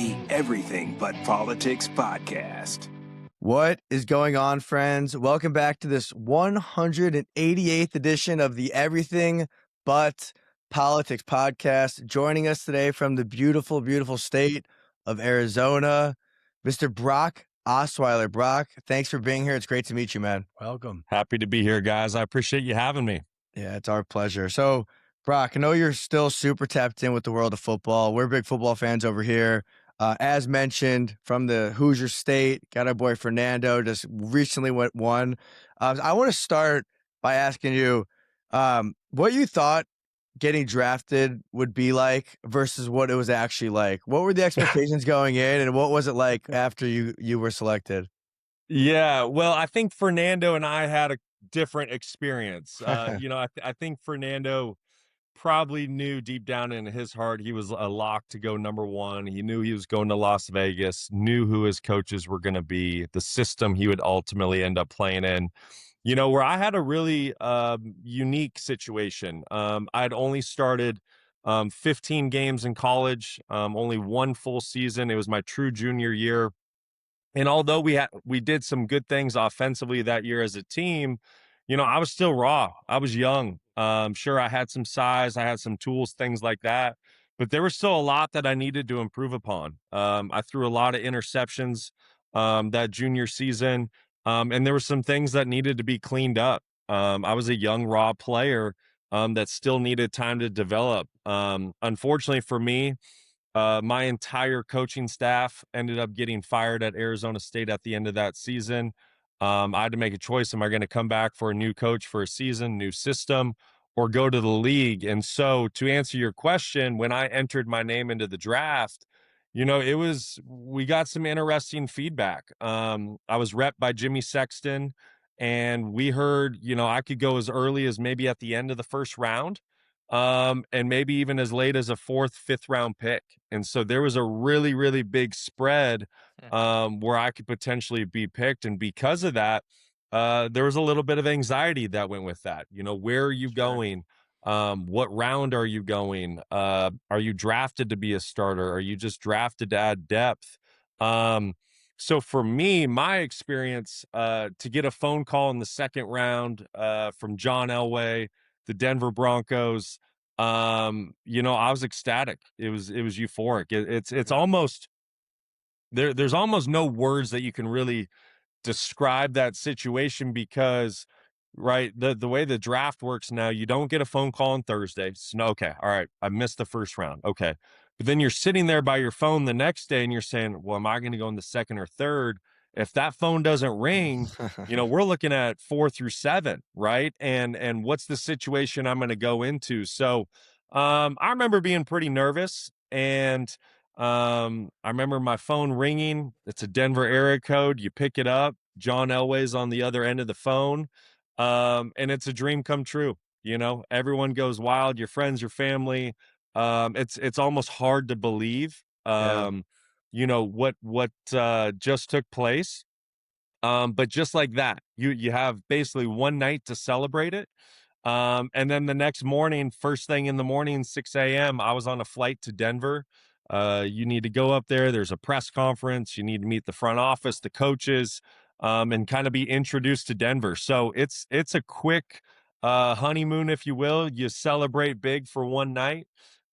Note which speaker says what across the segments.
Speaker 1: the Everything But Politics podcast.
Speaker 2: What is going on, friends? Welcome back to this 188th edition of the Everything But Politics podcast. Joining us today from the beautiful, beautiful state of Arizona, Mr. Brock Osweiler. Brock, thanks for being here. It's great to meet you, man.
Speaker 3: Welcome. Happy to be here, guys. I appreciate you having me.
Speaker 2: Yeah, it's our pleasure. So, Brock, I know you're still super tapped in with the world of football. We're big football fans over here. As mentioned, from the Hoosier State, got our boy Fernando, just recently won. I want to start by asking you what you thought getting drafted would be like versus what it was actually like. What were the expectations going in, and what was it like after you were selected?
Speaker 3: Yeah, well, I think Fernando and I had a different experience. I think Fernando probably knew deep down in his heart he was a lock to go number one. He knew he was going to Las Vegas, knew who his coaches were going to be, the system he would ultimately end up playing in. You know, where I had a really unique situation. I'd only started 15 games in college, only one full season. It was my true junior year. And although we did some good things offensively that year as a team, you know, I was still raw. I was young. Sure, I had some size, I had some tools, things like that, but there was still a lot that I needed to improve upon. I threw a lot of interceptions that junior season, and there were some things that needed to be cleaned up. I was a young, raw player that still needed time to develop. Unfortunately for me, my entire coaching staff ended up getting fired at Arizona State at the end of that season. I had to make a choice. Am I going to come back for a new coach for a season, new system, or go to the league? And so to answer your question, when I entered my name into the draft, you know, we got some interesting feedback. I was repped by Jimmy Sexton, and we heard, you know, I could go as early as maybe at the end of the first round. And maybe even as late as a fourth, fifth round pick. And so there was a really, really big spread where I could potentially be picked. And because of that, there was a little bit of anxiety that went with that. You know, where are you going? What round are you going? Are you drafted to be a starter? Are you just drafted to add depth? So for me, my experience, to get a phone call in the second round from John Elway, the Denver Broncos, you know, I was ecstatic. It was euphoric. It's almost there's almost no words that you can really describe that situation because, right, the way the draft works now, you don't get a phone call on Thursday. So, okay, all right, I missed the first round. Okay. But then you're sitting there by your phone the next day and you're saying, well, am I going to go in the second or third? If that phone doesn't ring, you know, we're looking at 4 through 7, right? And what's the situation I'm going to go into? So I remember being pretty nervous, and I remember my phone ringing. It's a Denver area code. You pick it up. John Elway's on the other end of the phone, and it's a dream come true. You know, everyone goes wild. Your friends, your family. It's almost hard to believe. You know what just took place, but just like that, you have basically one night to celebrate it, and then the next morning, first thing in the morning, 6 a.m., I was on a flight to Denver. You need to go up there. There's a press conference. You need to meet the front office, the coaches, and kind of be introduced to Denver. So it's a quick honeymoon, if you will. You celebrate big for one night.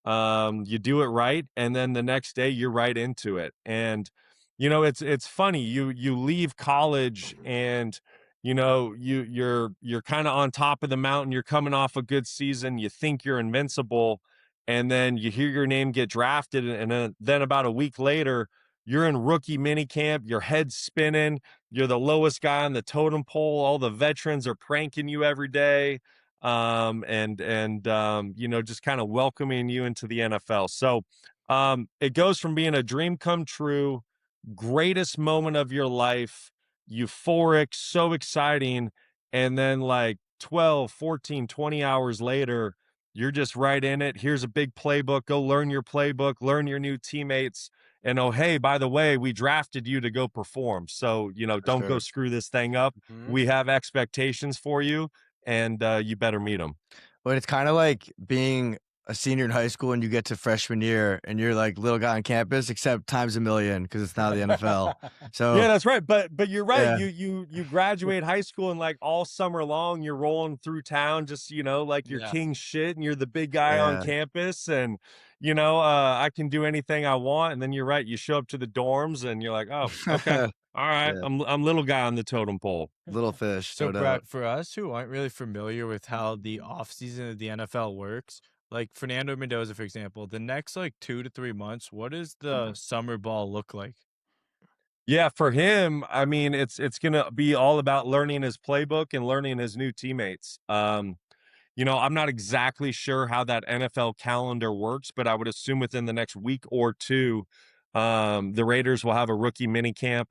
Speaker 3: You do it right, and then the next day you're right into it. And you know, it's funny. You leave college, and you know you're kind of on top of the mountain. You're coming off a good season. You think you're invincible, and then you hear your name get drafted, and then about a week later, you're in rookie minicamp. Your head's spinning. You're the lowest guy on the totem pole. All the veterans are pranking you every day. You know, just kind of welcoming you into the NFL. So it goes from being a dream come true, greatest moment of your life, euphoric, so exciting, and then like 12, 14, 20 hours later, you're just right in it. Here's a big playbook. Go learn your playbook, learn your new teammates. And oh, hey, by the way, we drafted you to go perform. So, you know, don't go screw this thing up. We have expectations for you, and you better meet them.
Speaker 2: But it's kind of like being a senior in high school and you get to freshman year and you're like little guy on campus, except times a million because it's now the NFL. So
Speaker 3: Yeah, that's right. But you're right.
Speaker 2: yeah,
Speaker 3: You graduate high school and like all summer long you're rolling through town just, like you're
Speaker 4: Yeah.
Speaker 3: king shit and you're the big guy on
Speaker 2: yeah.
Speaker 3: campus and I can do anything I want. And then you're right, you show up to the dorms and you're like, oh, okay. All right.
Speaker 2: Yeah.
Speaker 3: I'm little guy on the totem pole.
Speaker 2: Little fish.
Speaker 4: So,
Speaker 2: No doubt.
Speaker 4: Brock, for us who aren't really familiar with how the offseason of the NFL works, like Fernando Mendoza, for example, the next like 2 to 3 months, what does the summer ball look like?
Speaker 3: Yeah, for him, I mean, it's gonna be all about learning his playbook and learning his new teammates. I'm not exactly sure how that NFL calendar works, but I would assume within the next week or two, the Raiders will have a rookie mini camp.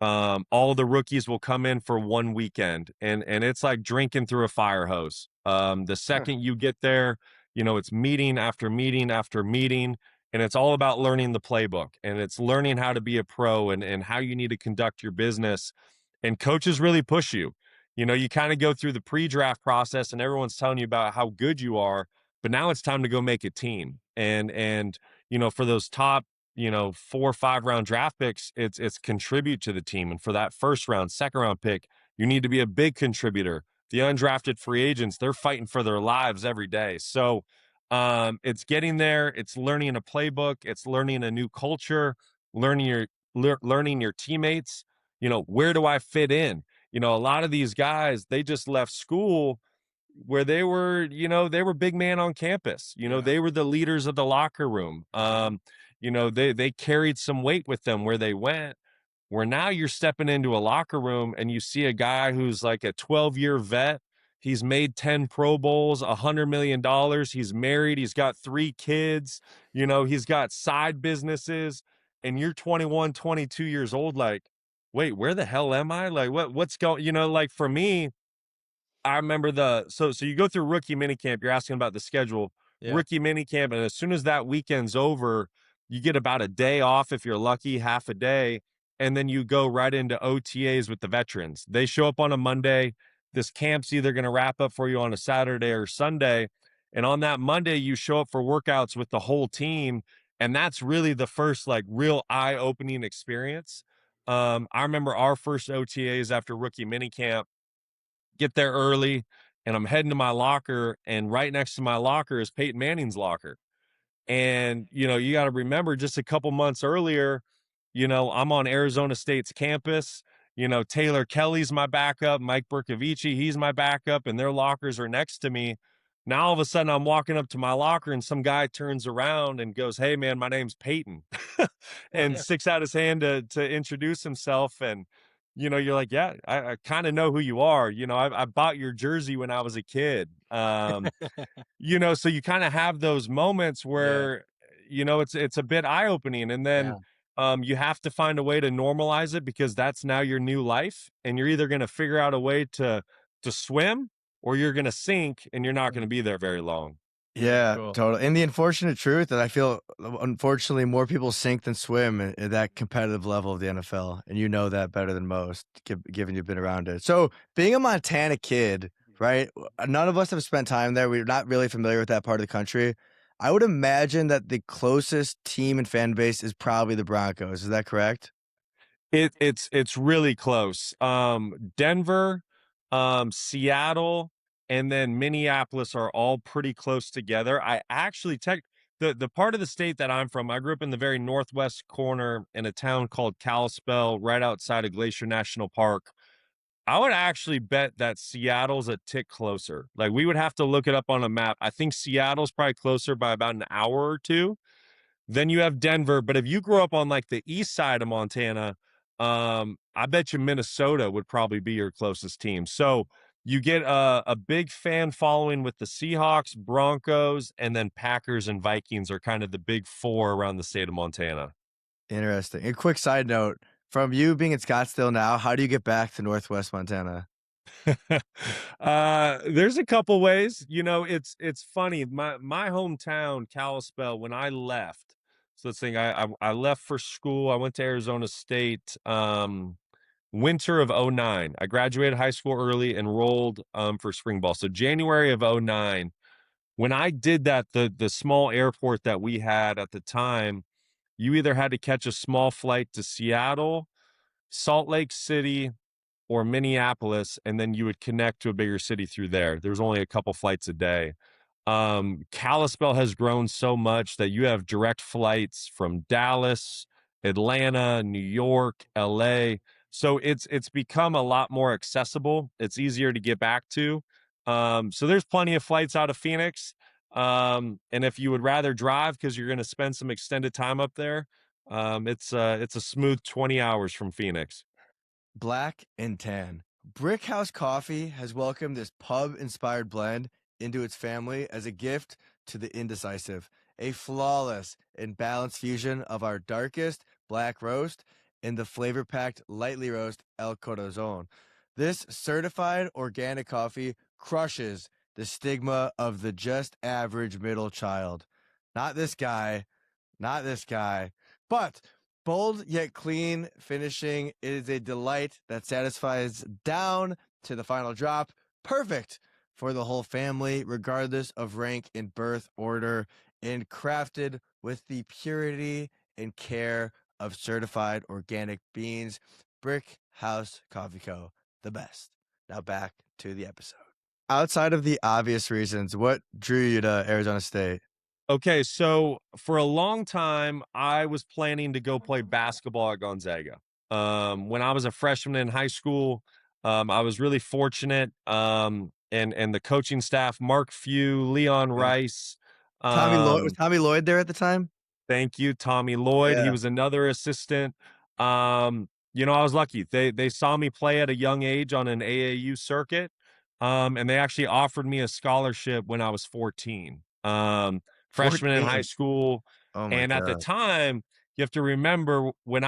Speaker 3: All the rookies will come in for one weekend, and it's like drinking through a fire hose. The second you get there, it's meeting after meeting after meeting, and it's all about learning the playbook, and it's learning how to be a pro and how you need to conduct your business. And coaches really push you. You kind of go through the pre-draft process, and everyone's telling you about how good you are, but now it's time to go make a team. And for those top 4 or 5 round draft picks, it's contribute to the team. And for that first round, second round pick, you need to be a big contributor. The undrafted free agents, they're fighting for their lives every day. So it's getting there, it's learning a playbook, it's learning a new culture, learning your teammates. Where do I fit in? A lot of these guys, they just left school where they were big man on campus. They were the leaders of the locker room. They carried some weight with them where they went, where now you're stepping into a locker room and you see a guy who's like a 12-year vet. He's made 10 Pro Bowls, $100 million. He's married. He's got 3 kids. He's got side businesses. And you're 21, 22 years old. Like, wait, where the hell am I? Like, what's going, like for me, I remember so you go through rookie minicamp. You're asking about the schedule.
Speaker 4: Yeah.
Speaker 3: Rookie minicamp, and as soon as that weekend's over, you get about a day off if you're lucky, half a day, and then you go right into OTAs with the veterans. They show up on a Monday. This camp's either going to wrap up for you on a Saturday or Sunday, and on that Monday you show up for workouts with the whole team, and that's really the first like real eye-opening experience. I remember our first OTAs after rookie minicamp. Get there early, and I'm heading to my locker, and right next to my locker is Peyton Manning's locker. And, you got to remember just a couple months earlier, I'm on Arizona State's campus. Taylor Kelly's my backup, Mike Bercovici, he's my backup, and their lockers are next to me. Now all of a sudden I'm walking up to my locker and some guy turns around and goes, "Hey man, my name's Peyton," and sticks out his hand to introduce himself. And you're like, yeah, I kind of know who you are. I bought your jersey when I was a kid. So you kind of have those moments where, it's a bit eye opening. And then you have to find a way to normalize it because that's now your new life. And you're either going to figure out a way to swim or you're going to sink and you're not going to be there very long.
Speaker 2: Yeah,
Speaker 4: Cool.
Speaker 2: totally. And the unfortunate truth that I feel, unfortunately, more people sink than swim at that competitive level of the NFL, and you know that better than most, given you've been around it. So, being a Montana kid, right? None of us have spent time there. We're not really familiar with that part of the country. I would imagine that the closest team and fan base is probably the Broncos. Is that correct?
Speaker 3: It's really close. Denver, Seattle, and then Minneapolis are all pretty close together. I actually the part of the state that I'm from, I grew up in the very northwest corner in a town called Kalispell, right outside of Glacier National Park. I would actually bet that Seattle's a tick closer. Like we would have to look it up on a map. I think Seattle's probably closer by about an hour or two. Then you have Denver, but if you grew up on like the east side of Montana, I bet you Minnesota would probably be your closest team. So you get a big fan following with the Seahawks, Broncos, and then Packers and Vikings are kind of the big 4 around the state of Montana.
Speaker 2: Interesting. A quick side note, from you being in Scottsdale now, how do you get back to Northwest Montana?
Speaker 3: There's a couple ways. It's funny. My hometown, Kalispell, when I left, so let's think I left for school. I went to Arizona State winter of 09. I graduated high school early, enrolled for spring ball. So January of 09, when I did that, the small airport that we had at the time, you either had to catch a small flight to Seattle, Salt Lake City, or Minneapolis, and then you would connect to a bigger city through there. There's only a couple flights a day. Kalispell has grown so much that you have direct flights from Dallas, Atlanta, New York, LA. So it's become a lot more accessible. It's easier to get back to. So there's plenty of flights out of Phoenix. And if you would rather drive because you're going to spend some extended time up there, it's a smooth 20 hours from Phoenix.
Speaker 2: Black and tan. Brickhouse Coffee has welcomed this pub-inspired blend into its family as a gift to the indecisive. A flawless and balanced fusion of our darkest black roast and the flavor-packed lightly roast El Corazon. This certified organic coffee crushes the stigma of the just average middle child. Not this guy, but bold yet clean finishing. It is a delight that satisfies down to the final drop. Perfect for the whole family, regardless of rank and birth order, and crafted with the purity and care of certified organic beans. Brick House Coffee Co., the best. Now back to the episode. Outside of the obvious reasons, what drew you to Arizona State?
Speaker 3: Okay, so for a long time, I was planning to go play basketball at Gonzaga. When I was a freshman in high school, I was really fortunate. And the coaching staff, Mark Few, Leon
Speaker 2: Yeah.
Speaker 3: Rice.
Speaker 2: Tommy Lloyd was Tommy Lloyd there at the time?
Speaker 3: Thank you, Tommy Lloyd. He
Speaker 2: Yeah.
Speaker 3: was another assistant. I was lucky. They saw me play at a young age on an AAU circuit, and they actually offered me a scholarship when I was 14. Freshman in high
Speaker 2: 14.
Speaker 3: school,
Speaker 2: Oh my
Speaker 3: and at the
Speaker 2: God.
Speaker 3: time, you have to remember when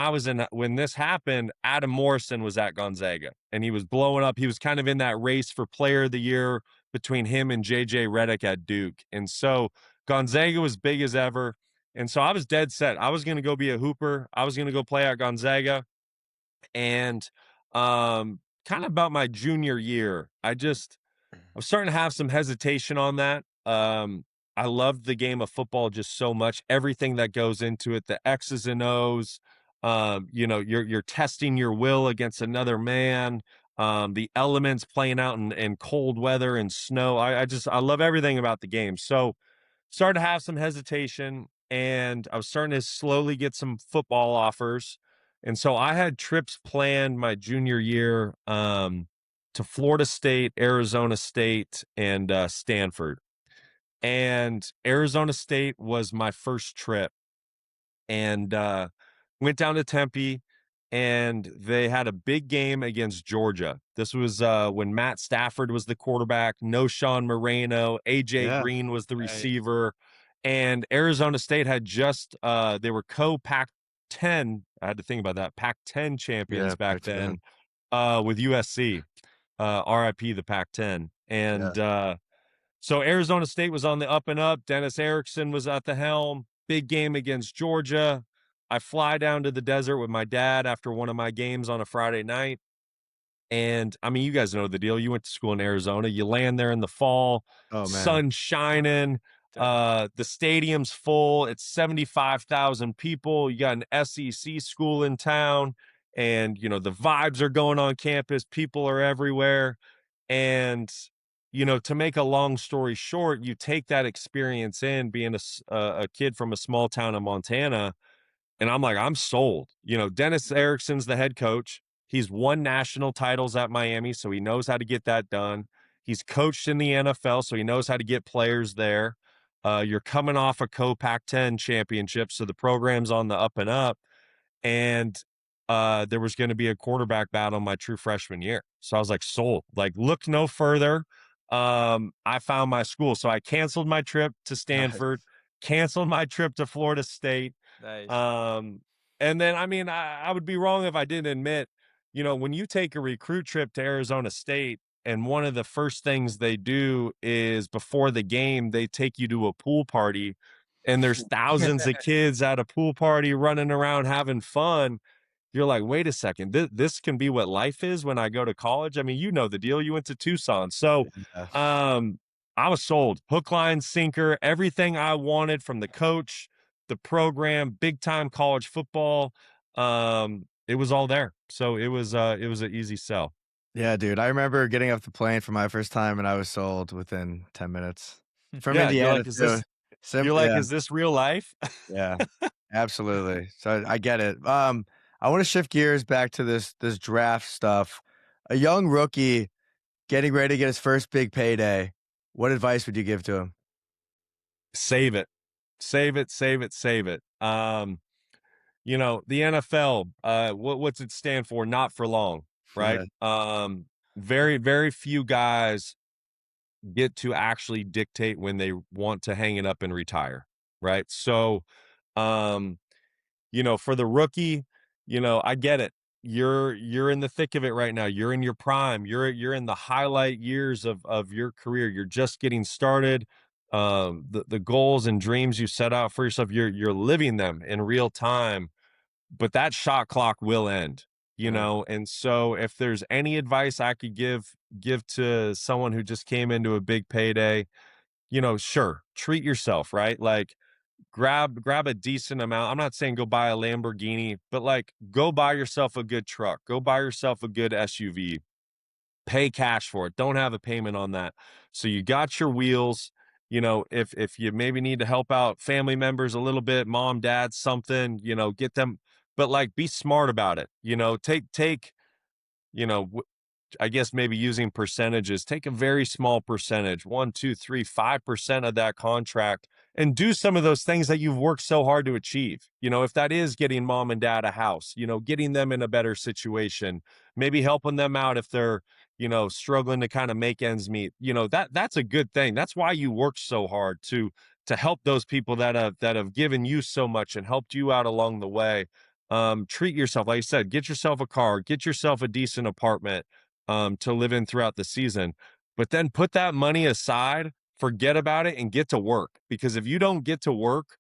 Speaker 3: this happened, Adam Morrison was at Gonzaga, and he was blowing up. He was kind of in that race for Player of the Year between him and JJ Redick at Duke, and so Gonzaga was big as ever. And so I was dead set. I was going to go be a hooper. I was going to go play at Gonzaga. And kind of about my junior year, I was starting to have some hesitation on that. I loved the game of football just so much. Everything that goes into it, the X's and O's. You're testing your will against another man. The elements playing out in cold weather and snow. I love everything about the game. So started to have some hesitation, and I was starting to slowly get some football offers. And so I had trips planned my junior year to Florida State, Arizona State, and Stanford. And Arizona State was my first trip. And went down to Tempe, and they had a big game against Georgia. This was when Matt Stafford was the quarterback, no Sean Moreno, AJ
Speaker 2: Yeah.
Speaker 3: Green was the
Speaker 4: Nice.
Speaker 3: receiver, and Arizona State had just they were co-Pac 10. I had to think about that. Pac 10 champions
Speaker 2: Yeah,
Speaker 3: back
Speaker 2: Pac-10.
Speaker 3: then with USC. RIP the Pac 10. And so Arizona State was on the up and up. Dennis Erickson was at the helm. Big game against Georgia. I fly down to the desert with my dad after one of my games on a Friday night. And I mean, you guys know the deal. You went to school in Arizona. You land there in the fall,
Speaker 2: Oh, man.
Speaker 3: sun shining. The stadium's full. It's 75,000 people. You got an SEC school in town, and the vibes are going on campus. People are everywhere. And to make a long story short, you take that experience in being a kid from a small town in Montana, and I'm like, I'm sold. Dennis Erickson's the head coach. He's won national titles at Miami, so he knows how to get that done. He's coached in the NFL, so he knows how to get players there. You're coming off a co-Pac-10 championship, so the program's on the up and up. And there was going to be a quarterback battle my true freshman year. So I was like, sold. Like, look no further. I found my school. So I canceled my trip to Stanford, canceled my trip to Florida State.
Speaker 4: Nice.
Speaker 3: And then, I mean, I would be wrong if I didn't admit, when you take a recruit trip to Arizona State, and one of the first things they do is before the game, they take you to a pool party, and there's thousands of kids at a pool party running around having fun. You're like, wait a second, this can be what life is when I go to college. I mean, you know the deal. You went to Tucson. So
Speaker 2: Yeah.
Speaker 3: I was sold. Hook, line, sinker, everything I wanted from the coach, the program, big time college football. It was all there. So it was an easy sell.
Speaker 2: Yeah, dude. I remember getting off the plane for my first time, and I was sold within 10 minutes. From
Speaker 3: Yeah,
Speaker 2: Indiana too. Yeah,
Speaker 3: is this real life?
Speaker 2: yeah, absolutely. So I get it. I want to shift gears back to this draft stuff. A young rookie getting ready to get his first big payday. What advice would you give to him?
Speaker 3: Save it. Save it, save it, save it. The NFL, what's it stand for? Not for long, right?
Speaker 2: Yeah,
Speaker 3: Very, very few guys get to actually dictate when they want to hang it up and retire, right? So, um, for the rookie, I get it. You're in the thick of it right now. You're in your prime. You're in the highlight years of your career. You're just getting started. The goals and dreams you set out for yourself, you're living them in real time, but that shot clock will end,
Speaker 2: right.
Speaker 3: and so if there's any advice I could give to someone who just came into a big payday, sure, treat yourself, right? Like grab a decent amount. I'm not saying go buy a Lamborghini, but like go buy yourself a good truck, go buy yourself a good SUV, pay cash for it. Don't have a payment on that. So you got your wheels. If you maybe need to help out family members a little bit, mom, dad, something, get them, but like be smart about it. Take, you know, I guess maybe using percentages, take a very small percentage, 1, 2, 3, 5% of that contract and do some of those things that you've worked so hard to achieve. If that is getting mom and dad a house, getting them in a better situation, maybe helping them out if they're, struggling to kind of make ends meet, that's a good thing. That's why you worked so hard to help those people that have given you so much and helped you out along the way. Treat yourself, like I said, get yourself a car, get yourself a decent apartment, to live in throughout the season. But then put that money aside, forget about it, and get to work. Because if you don't get to work,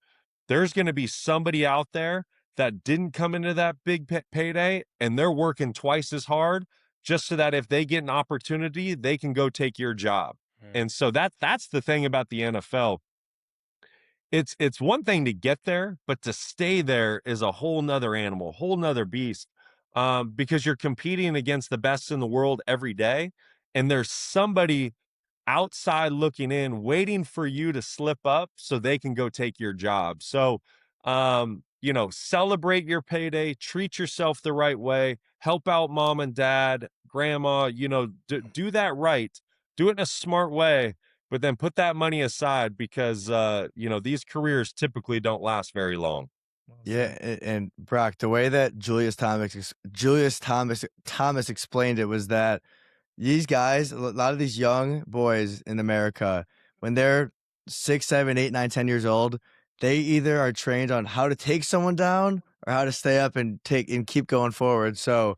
Speaker 3: there's going to be somebody out there that didn't come into that big payday and they're working twice as hard just so that if they get an opportunity, they can go take your job. And so that's the thing about the NFL. It's one thing to get there, but to stay there is a whole nother animal, whole nother beast. Because you're competing against the best in the world every day, and there's somebody outside looking in, waiting for you to slip up so they can go take your job. So, celebrate your payday, treat yourself the right way, help out mom and dad, grandma, do that right, do it in a smart way, but then put that money aside because, these careers typically don't last very long.
Speaker 4: Well
Speaker 2: Yeah,
Speaker 4: said.
Speaker 2: and Brock, the way that Julius Thomas explained it was that these guys, a lot of these young boys in America, when they're 6, 7, 8, 9, 10 years old, they either are trained on how to take someone down or how to stay up and keep going forward. So,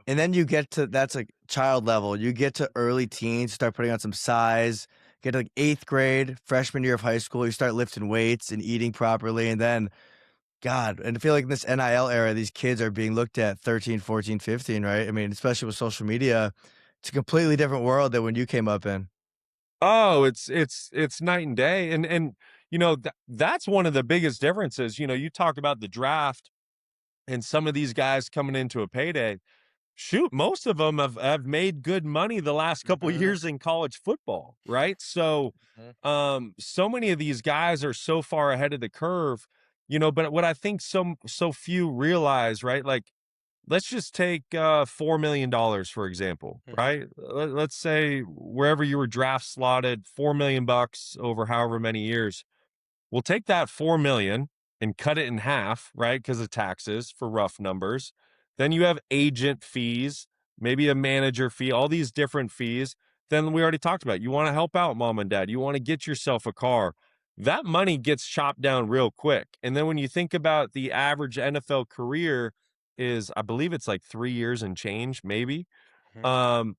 Speaker 2: and then you get to that's like child level. You get to early teens, start putting on some size. Get to like 8th grade, freshman year of high school, you start lifting weights and eating properly, and then God, and I feel like in this NIL era, these kids are being looked at 13, 14, 15, right? I mean, especially with social media, it's a completely different world than when you came up in.
Speaker 3: Oh, it's night and day. And that's one of the biggest differences. You talk about the draft and some of these guys coming into a payday. Shoot, most of them have made good money the last couple years in college football, right? So, so many of these guys are so far ahead of the curve, but what I think so few realize, right? Like, let's just take $4 million, for example, right? Let's say wherever you were draft slotted, 4 million bucks over however many years. We'll take that 4 million and cut it in half, right? Because of taxes for rough numbers. Then you have agent fees, maybe a manager fee, all these different fees. Then we already talked about, you want to help out mom and dad. You want to get yourself a car. That money gets chopped down real quick. And then when you think about the average NFL career is, I believe it's like 3 years and change, maybe. Um,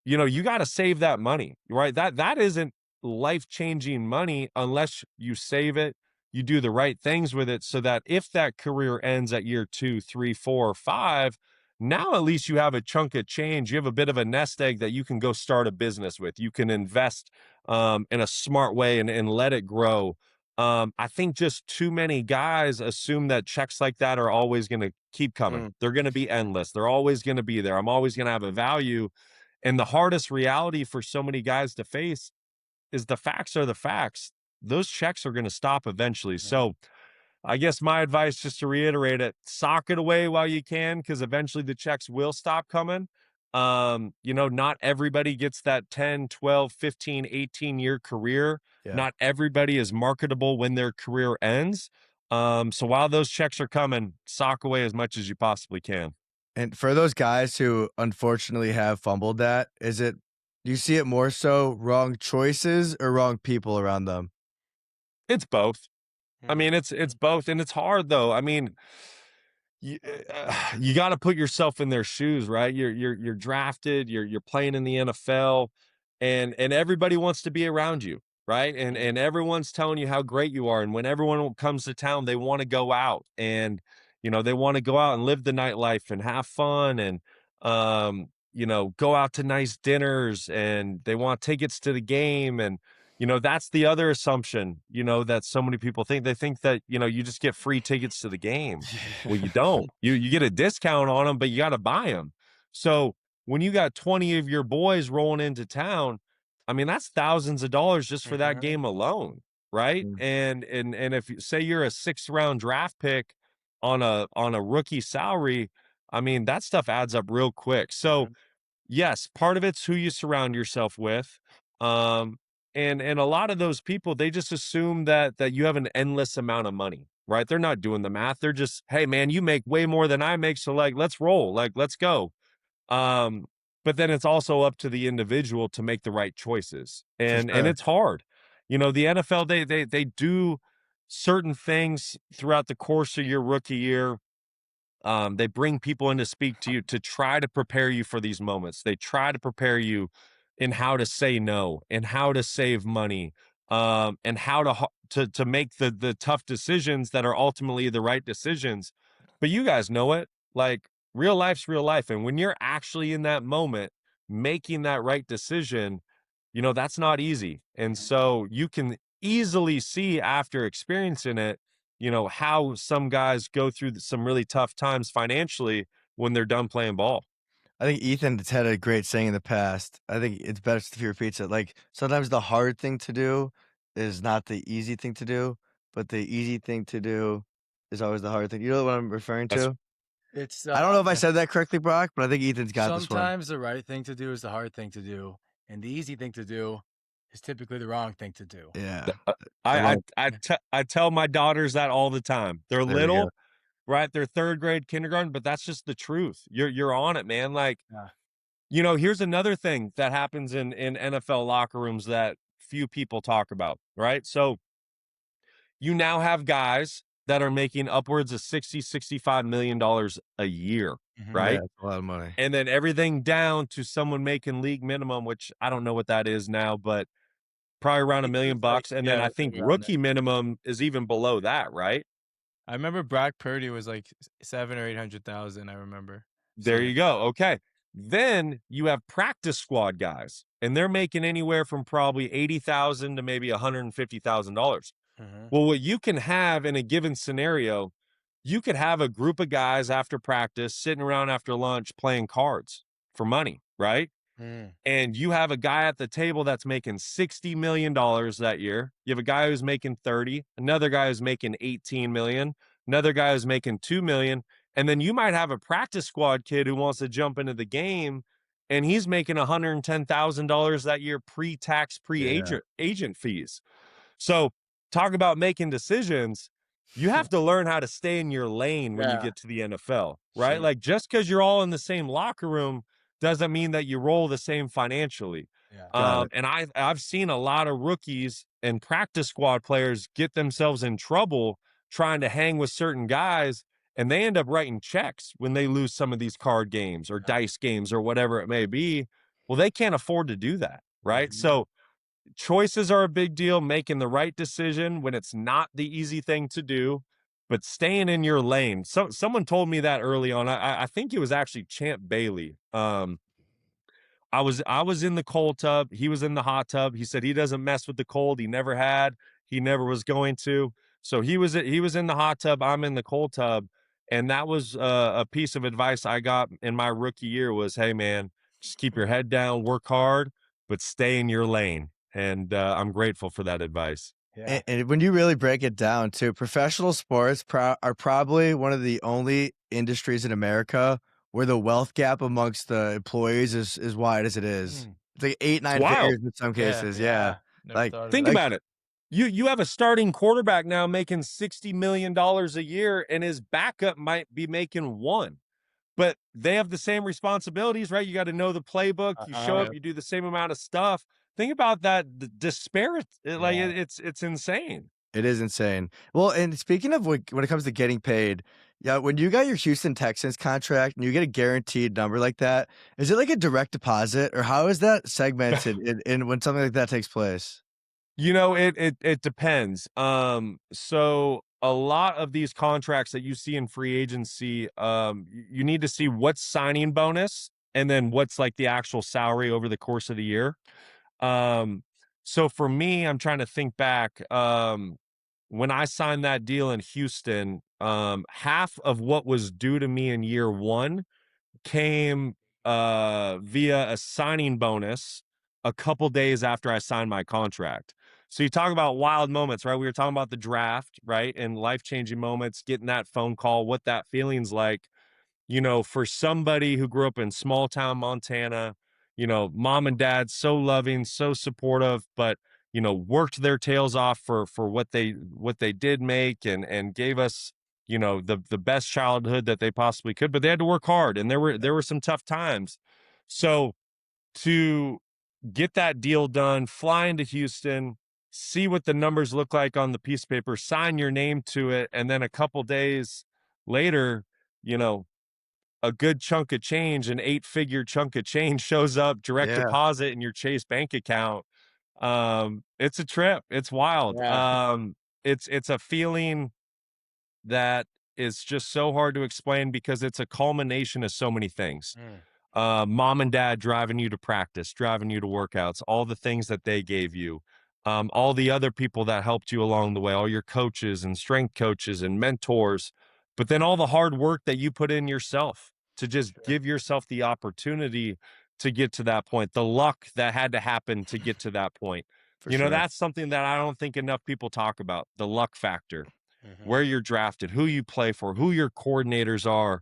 Speaker 3: you got to save that money, right? That isn't life-changing money unless you save it, you do the right things with it so that if that career ends at year 2, 3, 4, or 5, Now at least you have a chunk of change. You have a bit of a nest egg that you can go start a business with. You can invest in a smart way and let it grow. I think just too many guys assume that checks like that are always going to keep coming. They're going to be endless. They're always going to be there. I'm always going to have a value. And the hardest reality for so many guys to face is the facts are the facts. Those checks are going to stop eventually. So I guess my advice, just to reiterate it, sock it away while you can, because eventually the checks will stop coming. Not everybody gets that 10, 12, 15, 18-year career.
Speaker 2: Yeah.
Speaker 3: Not everybody is marketable when their career ends. So while those checks are coming, sock away as much as you possibly can.
Speaker 2: And for those guys who unfortunately have fumbled that, do you see it more so wrong choices or wrong people around them?
Speaker 3: It's both. I mean, it's both, and it's hard though. I mean, you got to put yourself in their shoes, right? You're drafted, you're playing in the NFL, and everybody wants to be around you, right? And everyone's telling you how great you are, and when everyone comes to town, they want to go out, and they want to go out and live the nightlife and have fun, and go out to nice dinners, and they want tickets to the game, and that's the other assumption, that so many people think. They think that, you just get free tickets to the game. Well, you don't. You get a discount on them, but you got to buy them. So when you got 20 of your boys rolling into town, I mean, that's thousands of dollars just for that game alone, right? And if say you're a 6th-round draft pick on a rookie salary, I mean, that stuff adds up real quick. So yes, part of it's who you surround yourself with. And a lot of those people, they just assume that you have an endless amount of money, right? They're not doing the math. They're just, hey man, you make way more than I make, so like let's roll, like let's go. But then it's also up to the individual to make the right choices. And it's hard. The NFL, they do certain things throughout the course of your rookie year. They bring people in to speak to you to try to prepare you for these moments. They try to prepare you in how to say no and how to save money, and how to make the tough decisions that are ultimately the right decisions. But you guys know it, like real life's real life. And when you're actually in that moment, making that right decision, that's not easy. And so you can easily see after experiencing it, how some guys go through some really tough times financially when they're done playing ball.
Speaker 2: I think Ethan has had a great saying in the past. I think it's best if he repeats it. Like, sometimes the hard thing to do is not the easy thing to do, but the easy thing to do is always the hard thing. You know what I'm referring to?
Speaker 5: It's
Speaker 2: I don't know if I said that correctly, Brock, but I think Ethan's got this one.
Speaker 5: sometimes the right thing to do is the hard thing to do, and the easy thing to do is typically the wrong thing to do.
Speaker 2: Yeah.
Speaker 3: I tell my daughters that all the time. They're
Speaker 2: There we go.
Speaker 3: little, right? They're 3rd grade kindergarten, but that's just the truth. You're on it, man. Like, here's another thing that happens in NFL locker rooms that few people talk about, right? So you now have guys that are making upwards of $60-65 million a year, right?
Speaker 2: Yeah, that's a lot of money.
Speaker 3: And then everything down to someone making league minimum, which I don't know what that is now, but probably around $1 million. And then I think rookie minimum is even below that, right?
Speaker 4: I remember Brock Purdy was like 700,000 or 800,000. I remember.
Speaker 3: There you go. Okay. Then you have practice squad guys, and they're making anywhere from probably $80,000 to maybe $150,000. Well, what you can have in a given scenario, you could have a group of guys after practice sitting around after lunch playing cards for money, right? And you have a guy at the table that's making $60 million that year. You have a guy who's making 30, another guy who's making 18 million, another guy who's making 2 million. And then you might have a practice squad kid who wants to jump into the game, and he's making $110,000 that year pre-tax, pre-agent fees. So talk about making decisions. You have to learn how to stay in your lane when you get to the NFL, right?
Speaker 5: Sure.
Speaker 3: Like, just because you're all in the same locker room doesn't mean that you roll the same financially. And I've seen a lot of rookies and practice squad players get themselves in trouble trying to hang with certain guys, and they end up writing checks when they lose some of these card games or dice games or whatever it may be. Well, they can't afford to do that, right? So choices are a big deal. Making the right decision when it's not the easy thing to do. but staying in your lane. So someone told me that early on. I think it was actually Champ Bailey. I was in the cold tub. He was in the hot tub. He said he doesn't mess with the cold. He never had. He never was going to. So he was in the hot tub. I'm in the cold tub, and that was a piece of advice I got in my rookie year. Was, hey man, just keep your head down, work hard, but stay in your lane. And I'm grateful for that advice.
Speaker 5: Yeah.
Speaker 2: And when you really break it down, too, professional sports are probably one of the only industries in America where the wealth gap amongst the employees is as wide as it is. It's like 8, 9
Speaker 3: wild.
Speaker 2: figures in some cases. Yeah.
Speaker 4: Never
Speaker 2: Like,
Speaker 4: thought of
Speaker 3: Think
Speaker 4: it.
Speaker 3: about it. You have a starting quarterback now making $60 million a year, and his backup might be making one. But they have the same responsibilities, right? You got to know the playbook. You show up, you do the same amount of stuff. Think about that disparate. Like it's insane.
Speaker 2: it is insane. Well, and speaking of when it comes to getting paid, yeah, when you got your Houston Texans contract and you get a guaranteed number like that, is it like a direct deposit or how is that segmented in when something like that takes place?
Speaker 3: You know, it depends. So a lot of these contracts that you see in free agency, you need to see what's signing bonus and then what's like the actual salary over the course of the year. So for me, I'm trying to think back. When I signed that deal in Houston, half of what was due to me in year one came via a signing bonus a couple days after I signed my contract. So you talk about wild moments, right? We were talking about the draft, right? And life-changing moments, getting that phone call, what that feeling's like. You know, for somebody who grew up in small town Montana, you know, mom and dad so loving, so supportive, but you know, worked their tails off for what they did make and gave us, you know, the best childhood that they possibly could, but they had to work hard and there were some tough times. So to get that deal done, fly into Houston, see what the numbers look like on the piece of paper, sign your name to it, and then a couple days later, you know, a good chunk of change, an 8-figure chunk of change shows up direct
Speaker 2: Yeah.
Speaker 3: deposit in your Chase bank account. It's a trip. It's wild.
Speaker 5: Yeah.
Speaker 3: It's a feeling that is just so hard to explain because it's a culmination of so many things. Mom and dad driving you to practice, driving you to workouts, all the things that they gave you, all the other people that helped you along the way, all your coaches and strength coaches and mentors, but then all the hard work that you put in yourself to just give yourself the opportunity to get to that point, the luck that had to happen to get to that point.
Speaker 2: For
Speaker 3: You know,
Speaker 2: sure.
Speaker 3: that's something that I don't think enough people talk about, the luck factor, where you're drafted, who you play for, who your coordinators are,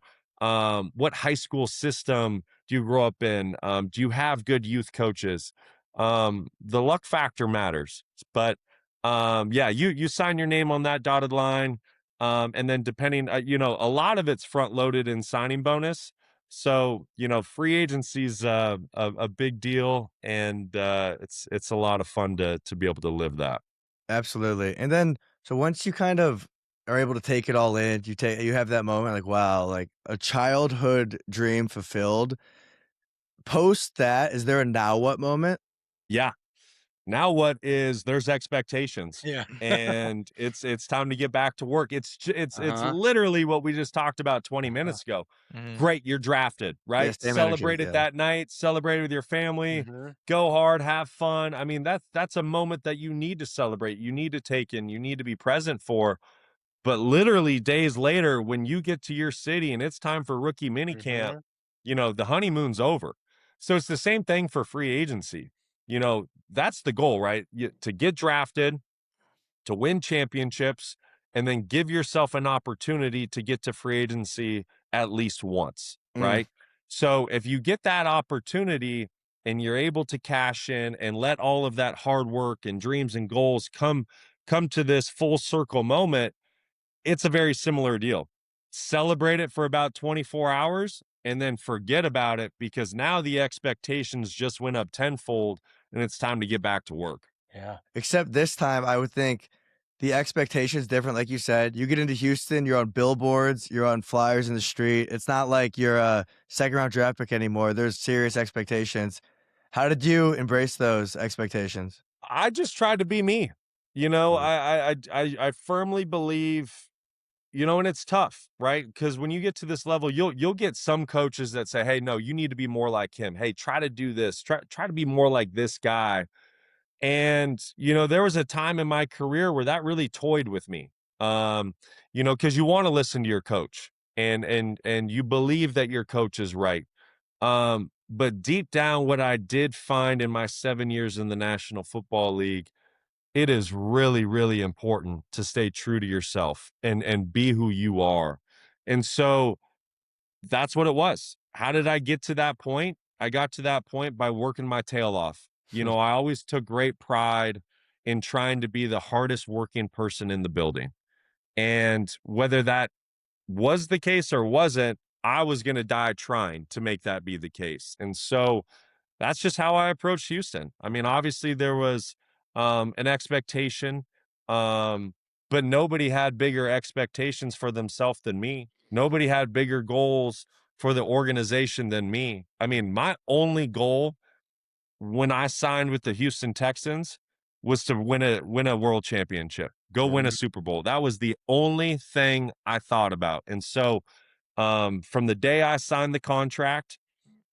Speaker 3: what high school system do you grow up in? Do you have good youth coaches? The luck factor matters, but yeah, you sign your name on that dotted line, and then depending, you know, a lot of it's front loaded in signing bonus. So you know, free agency's a big deal, and it's a lot of fun to be able to live that.
Speaker 2: Absolutely. And then so once you kind of are able to take it all in, you have that moment like, wow, like a childhood dream fulfilled. Post that, is there a now what moment?
Speaker 3: Yeah. Now what is there's expectations.
Speaker 5: Yeah.
Speaker 3: And it's time to get back to work. It's
Speaker 5: Uh-huh.
Speaker 3: literally what we just talked about 20 minutes ago. Great, you're drafted, right?
Speaker 2: same energy,
Speaker 3: Celebrate it
Speaker 2: yeah.
Speaker 3: that night, celebrate it with your family, go hard, have fun. I mean, that's a moment that you need to celebrate. You need to take in, you need to be present for. But literally days later, when you get to your city and it's time for rookie minicamp, you know, the honeymoon's over. So it's the same thing for free agency. You know, that's the goal, right? To get drafted, to win championships, and then give yourself an opportunity to get to free agency at least once, right? So if you get that opportunity and you're able to cash in and let all of that hard work and dreams and goals come to this full circle moment, it's a very similar deal. Celebrate it for about 24 hours and then forget about it because now the expectations just went up tenfold and it's time to get back to work.
Speaker 5: Yeah.
Speaker 2: Except this time, I would think the expectation is different. Like you said, you get into Houston, you're on billboards, you're on flyers in the street. It's not like you're a second-round draft pick anymore. There's serious expectations. How did you embrace those expectations?
Speaker 3: I just tried to be me. You know, I firmly believe and it's tough, right? Because when you get to this level, you'll get some coaches that say, "Hey, no, you need to be more like him. Hey, try to do this. Try to be more like this guy." And there was a time in my career where that really toyed with me. Because you want to listen to your coach, and you believe that your coach is right. But deep down, what I did find in my 7 years in the National Football League, it is really, really important to stay true to yourself and be who you are. And so that's what it was. How did I get to that point? I got to that point by working my tail off. I always took great pride in trying to be the hardest working person in the building. And whether that was the case or wasn't, I was going to die trying to make that be the case. And so that's just how I approached Houston. I mean, obviously there was an expectation, but nobody had bigger expectations for themselves than me. Nobody had bigger goals for the organization than me. I mean, my only goal when I signed with the Houston Texans was to win a world championship, go win a Super Bowl. That was the only thing I thought about. And so from the day I signed the contract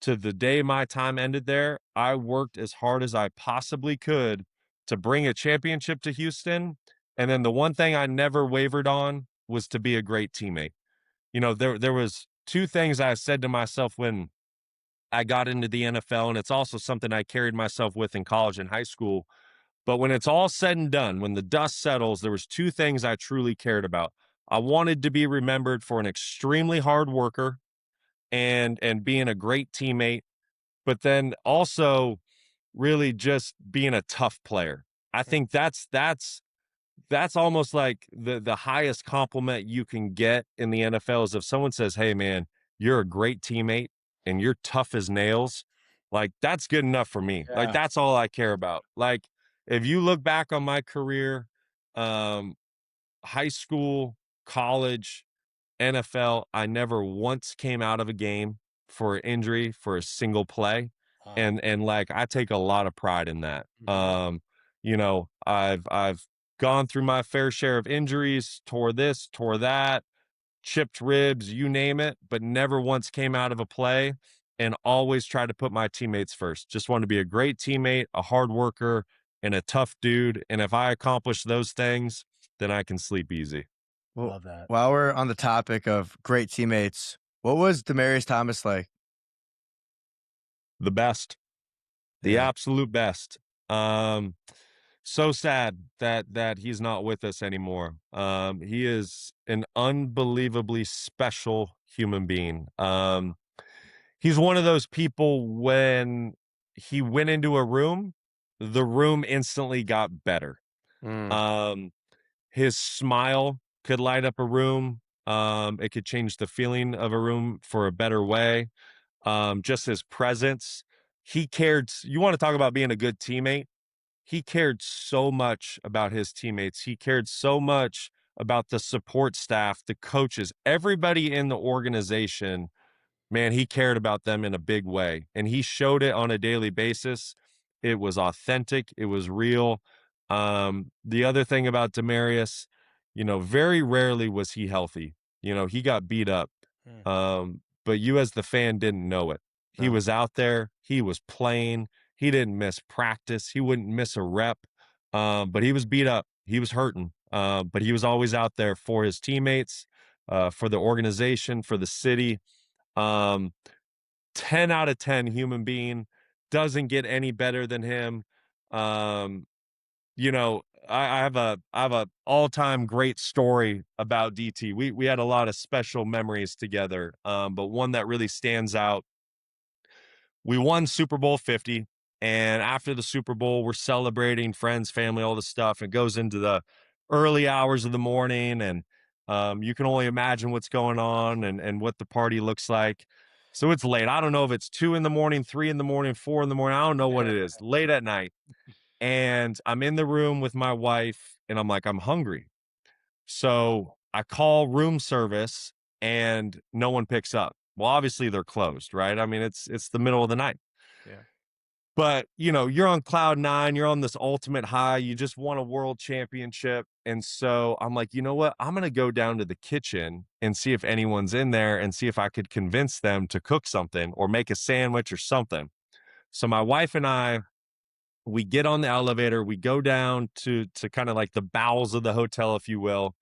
Speaker 3: to the day my time ended there, I worked as hard as I possibly could to bring a championship to Houston. And then the one thing I never wavered on was to be a great teammate. There was two things I said to myself when I got into the NFL, and it's also something I carried myself with in college and high school. But when it's all said and done, when the dust settles, there was two things I truly cared about. I wanted to be remembered for an extremely hard worker and being a great teammate, but then also really just being a tough player. I think that's almost like the highest compliment you can get in the NFL is if someone says, "Hey man, you're a great teammate and you're tough as nails." Like that's good enough for me. Like
Speaker 5: Yeah.
Speaker 3: that's all I care about. Like if you look back on my career, um, high school, college, NFL, I never once came out of a game for injury for a single play.
Speaker 5: Wow.
Speaker 3: And like I take a lot of pride in that. I've gone through my fair share of injuries, tore this, tore that, chipped ribs, you name it, but never once came out of a play and always tried to put my teammates first. Just want to be a great teammate, a hard worker, and a tough dude. And if I accomplish those things, then I can sleep easy.
Speaker 2: Well,
Speaker 5: Love that.
Speaker 2: while we're on the topic of great teammates, what was Demaryius Thomas like?
Speaker 3: The best. The
Speaker 2: Yeah.
Speaker 3: absolute best. So sad that he's not with us anymore. He is an unbelievably special human being. He's one of those people when he went into a room, the room instantly got better. Um, his smile could light up a room. It could change the feeling of a room for a better way. Just his presence. He cared. You want to talk about being a good teammate? He cared so much about his teammates. He cared so much about the support staff, the coaches, everybody in the organization. Man, he cared about them in a big way. And he showed it on a daily basis. It was authentic. It was real. The other thing about Demaryius, very rarely was he healthy. He got beat up. But you as the fan didn't know it. He
Speaker 2: No.
Speaker 3: was out there. He was playing. He didn't miss practice. He wouldn't miss a rep. But he was beat up. He was hurting. But he was always out there for his teammates, for the organization, for the city. 10 out of 10 human being, doesn't get any better than him. Um, I have a all-time great story about DT. We had a lot of special memories together. But one that really stands out, we won Super Bowl 50, and after the Super Bowl, we're celebrating, friends, family, all this stuff. It goes into the early hours of the morning, and you can only imagine what's going on and what the party looks like. So it's late. I don't know if it's 2 in the morning, 3 in the morning, 4 in the morning. I don't know what it is. Late at night. And I'm in the room with my wife, and I'm like, I'm hungry. So I call room service, and no one picks up. Well, obviously they're closed, right? I mean, it's the middle of the night.
Speaker 4: Yeah.
Speaker 3: But, you're on cloud nine, you're on this ultimate high, you just won a world championship. And so I'm like, you know what? I'm going to go down to the kitchen and see if anyone's in there and see if I could convince them to cook something or make a sandwich or something. So my wife and I, we get on the elevator, we go down to kind of like the bowels of the hotel, if you will,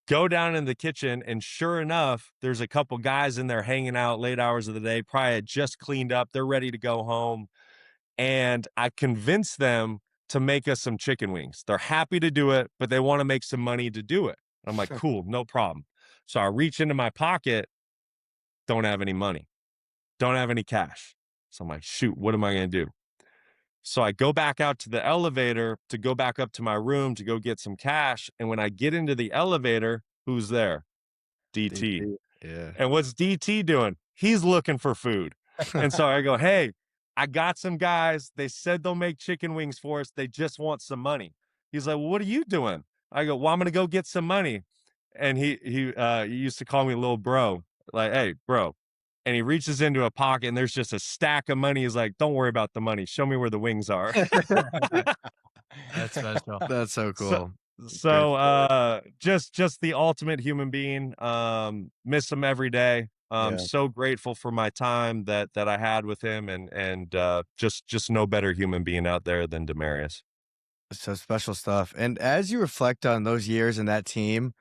Speaker 3: go down in the kitchen, and sure enough, there's a couple guys in there hanging out late hours of the day, probably had just cleaned up, they're ready to go home. And I convinced them to make us some chicken wings. They're happy to do it, but they want to make some money to do it. I'm like, cool, no problem. So I reach into my pocket, don't have any money, don't have any cash. So I'm like, shoot, what am I going to do? So I go back out to the elevator to go back up to my room to go get some cash. And when I get into the elevator, who's there? DT.
Speaker 2: Yeah.
Speaker 3: And what's DT doing? He's looking for food. And so I go, hey, I got some guys. They said they'll make chicken wings for us. They just want some money. He's like, well, what are you doing? I go, well, I'm going to go get some money. And he used to call me little bro, like, hey, bro. And he reaches into a pocket and there's just a stack of money. He's like, don't worry about the money. Show me where the wings are.
Speaker 4: That's special.
Speaker 2: That's so cool.
Speaker 3: So just the ultimate human being. Miss him every day.
Speaker 2: Yeah.
Speaker 3: So grateful for my time that I had with him, and just no better human being out there than Demaryius.
Speaker 2: So special stuff. And as you reflect on those years in that team,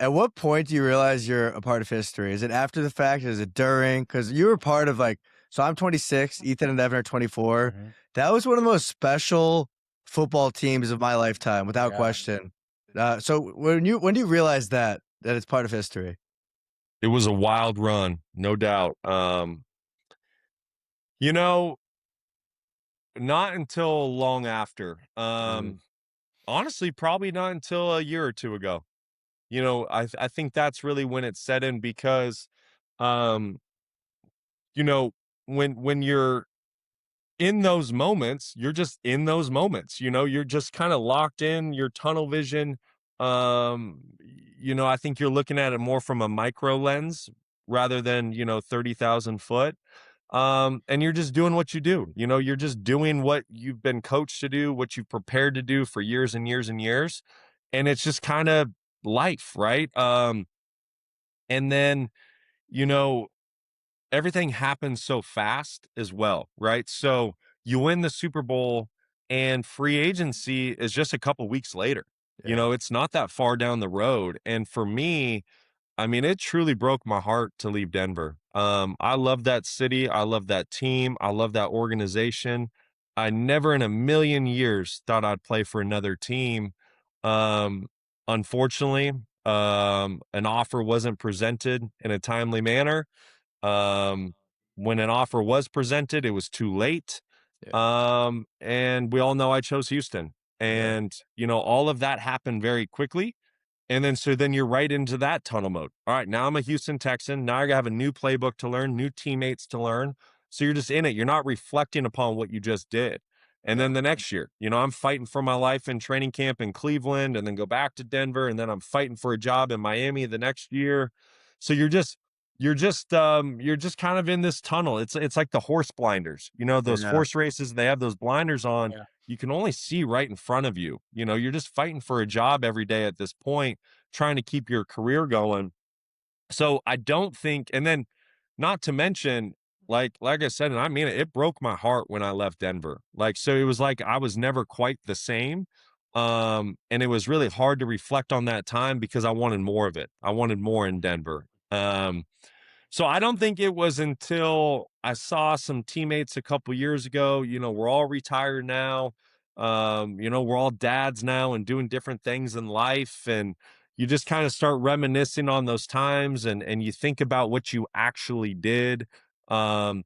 Speaker 2: at what point do you realize you're a part of history? Is it after the fact? Is it during? Because you were part of so I'm 26, Ethan and Evan are 24.
Speaker 5: Mhm.
Speaker 2: That was one of the most special football teams of my lifetime, without
Speaker 5: Yeah.
Speaker 2: question. So when do you realize that it's part of history?
Speaker 3: It was a wild run, no doubt. Not until long after. Honestly, probably not until a year or two ago. I think that's really when it set in because, when you're in those moments, you're just in those moments, you're just kind of locked in your tunnel vision. I think you're looking at it more from a micro lens rather than, 30,000 foot. And you're just doing what you do, you're just doing what you've been coached to do, what you've prepared to do for years and years and years. And it's just kind of life, right? And then, everything happens so fast as well, right? So you win the Super Bowl and free agency is just a couple weeks later.
Speaker 2: Yeah.
Speaker 3: It's not that far down the road. And for me, I mean, it truly broke my heart to leave Denver. I love that city. I love that team. I love that organization. I never in a million years thought I'd play for another team. Unfortunately, an offer wasn't presented in a timely manner. When an offer was presented, it was too late. And we all know I chose Houston. And, all of that happened very quickly. And then you're right into that tunnel mode. All right, now I'm a Houston Texan. Now I have a new playbook to learn, new teammates to learn. So you're just in it. You're not reflecting upon what you just did. And then the next year, I'm fighting for my life in training camp in Cleveland and then go back to Denver. And then I'm fighting for a job in Miami the next year. So you're just kind of in this tunnel. It's like the horse blinders, those
Speaker 2: Yeah.
Speaker 3: horse races, they have those blinders on.
Speaker 5: Yeah.
Speaker 3: You can only see right in front of you. You're just fighting for a job every day at this point, trying to keep your career going. So I don't think, and then not to mention, like I said, and I mean it broke my heart when I left Denver. So it was like I was never quite the same. And it was really hard to reflect on that time because I wanted more of it. I wanted more in Denver. So I don't think it was until I saw some teammates a couple years ago, we're all retired now. We're all dads now and doing different things in life. And you just kind of start reminiscing on those times and you think about what you actually did. You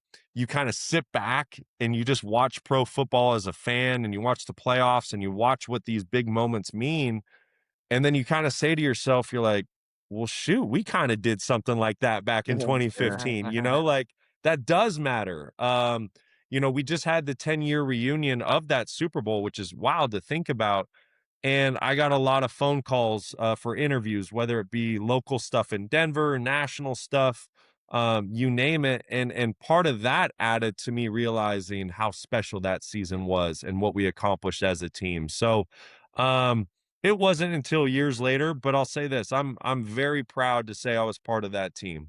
Speaker 3: kind of sit back and you just watch pro football as a fan and you watch the playoffs and you watch what these big moments mean. And then you kind of say to yourself, you're like, well, shoot, we kind of did something like that back in 2015, that does matter. We just had the 10-year reunion of that Super Bowl, which is wild to think about. And I got a lot of phone calls for interviews, whether it be local stuff in Denver, national stuff. you name it. And part of that added to me realizing how special that season was and what we accomplished as a team. So, it wasn't until years later, but I'll say this, I'm very proud to say I was part of that team.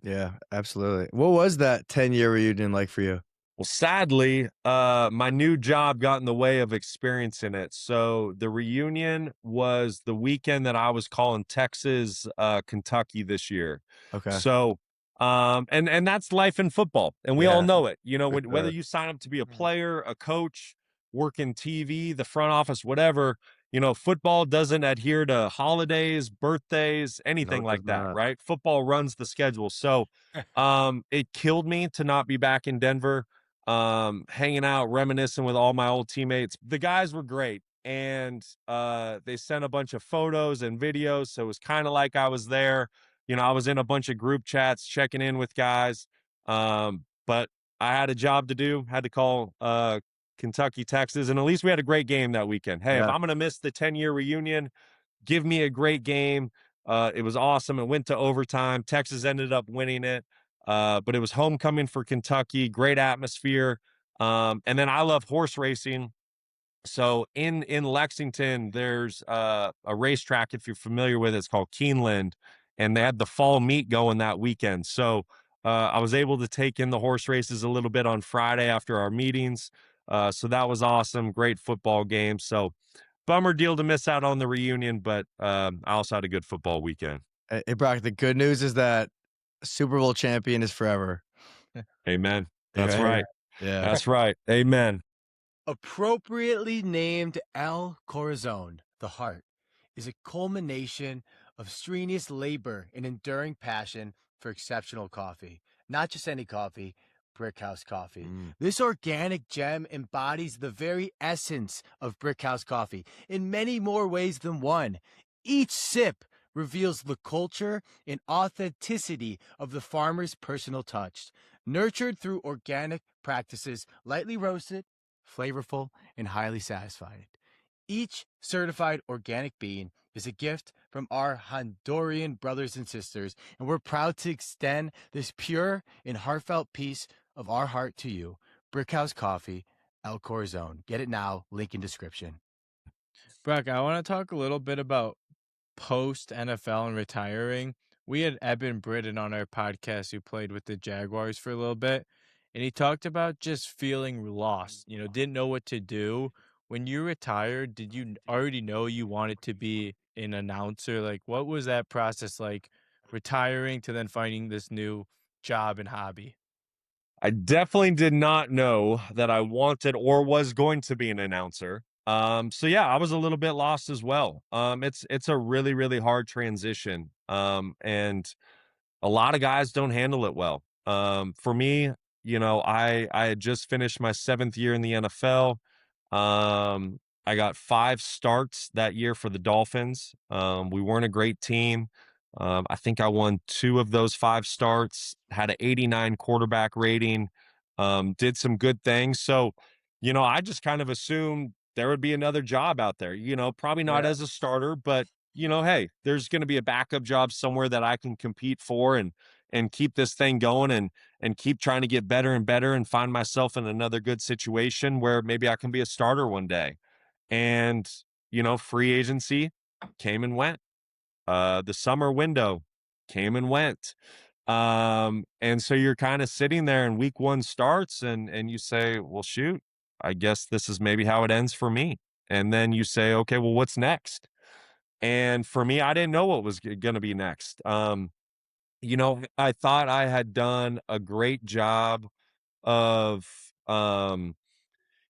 Speaker 2: Yeah, absolutely. What was that 10-year reunion like for you?
Speaker 3: Well, sadly, my new job got in the way of experiencing it. So the reunion was the weekend that I was calling Texas, Kentucky this year.
Speaker 2: Okay.
Speaker 3: So, and that's life in football, and we all
Speaker 2: Yeah,
Speaker 3: know it. You know,
Speaker 2: for
Speaker 3: whether
Speaker 2: sure.
Speaker 3: you sign up to be a player, a coach, work in TV, the front office, whatever, you know, football doesn't adhere to holidays, birthdays,
Speaker 2: No,
Speaker 3: anything
Speaker 2: it does
Speaker 3: like that,
Speaker 2: not.
Speaker 3: right? Football runs the schedule. So, it killed me to not be back in Denver, hanging out, reminiscing with all my old teammates. The guys were great, and they sent a bunch of photos and videos, so it was kind of like I was there. You know, I was in a bunch of group chats checking in with guys. But I had a job to do, had to call Kentucky, Texas, and at least we had a great game that weekend. Hey, if
Speaker 2: Yeah.
Speaker 3: I'm gonna miss the 10-year reunion, give me a great game. It was awesome. It went to overtime. Texas ended up winning it. But it was homecoming for Kentucky, great atmosphere. And then I love horse racing. So in Lexington, there's a racetrack, if you're familiar with it, it's called Keeneland, and they had the fall meet going that weekend. So I was able to take in the horse races a little bit on Friday after our meetings. So that was awesome. Great football game. So bummer deal to miss out on the reunion, but I also had a good football weekend.
Speaker 2: Hey, Brock, the good news is that Super Bowl champion is forever.
Speaker 3: Amen. That's
Speaker 2: Right?
Speaker 3: right.
Speaker 2: Yeah.
Speaker 3: That's right. Amen.
Speaker 5: Appropriately named El Corazon, the heart, is a culmination of strenuous labor and enduring passion for exceptional coffee. Not just any coffee, Brickhouse coffee. This organic gem embodies the very essence of Brickhouse coffee in many more ways than one. Each sip reveals the culture and authenticity of the farmer's personal touch. Nurtured through organic practices, lightly roasted, flavorful, and highly satisfying. Each certified organic bean is a gift from our Honduran brothers and sisters, and we're proud to extend this pure and heartfelt piece of our heart to you. Brickhouse Coffee, El Corazon. Get it now, link in description.
Speaker 4: Brock, I want to talk a little bit about post NFL and retiring. We had Eben Britton on our podcast who played with the Jaguars for a little bit, and he talked about just feeling lost, didn't know what to do. When you retired, did you already know you wanted to be an announcer? Like, what was that process like, retiring to then finding this new job and hobby?
Speaker 3: I definitely did not know that I wanted or was going to be an announcer. So yeah, I was a little bit lost as well. It's a really, really hard transition. And a lot of guys don't handle it well. For me, I had just finished my 7th year in the NFL. I got 5 starts that year for the Dolphins. We weren't a great team. I think I won 2 of those 5 starts, had an 89 quarterback rating, did some good things. So, I just kind of assumed there would be another job out there, probably not as a starter, but hey, there's going to be a backup job somewhere that I can compete for and keep this thing going and keep trying to get better and better and find myself in another good situation where maybe I can be a starter one day. And, free agency came and went. The summer window came and went. And so you're kind of sitting there and week 1 starts and you say, well, shoot, I guess this is maybe how it ends for me. And then you say, okay, well, what's next? And for me, I didn't know what was going to be next. I thought I had done a great job of,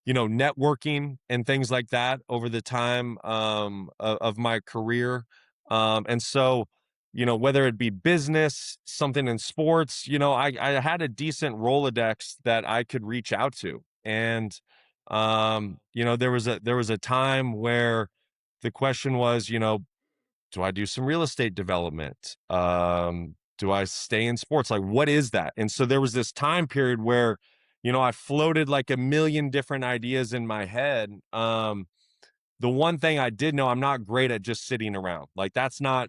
Speaker 3: networking and things like that over the time of my career. And so, whether it be business, something in sports, I had a decent Rolodex that I could reach out to. And, there was a time where the question was, do I do some real estate development? Do I stay in sports? Like, what is that? And so there was this time period where, I floated like a million different ideas in my head. The one thing I did know, I'm not great at just sitting around. Like that's not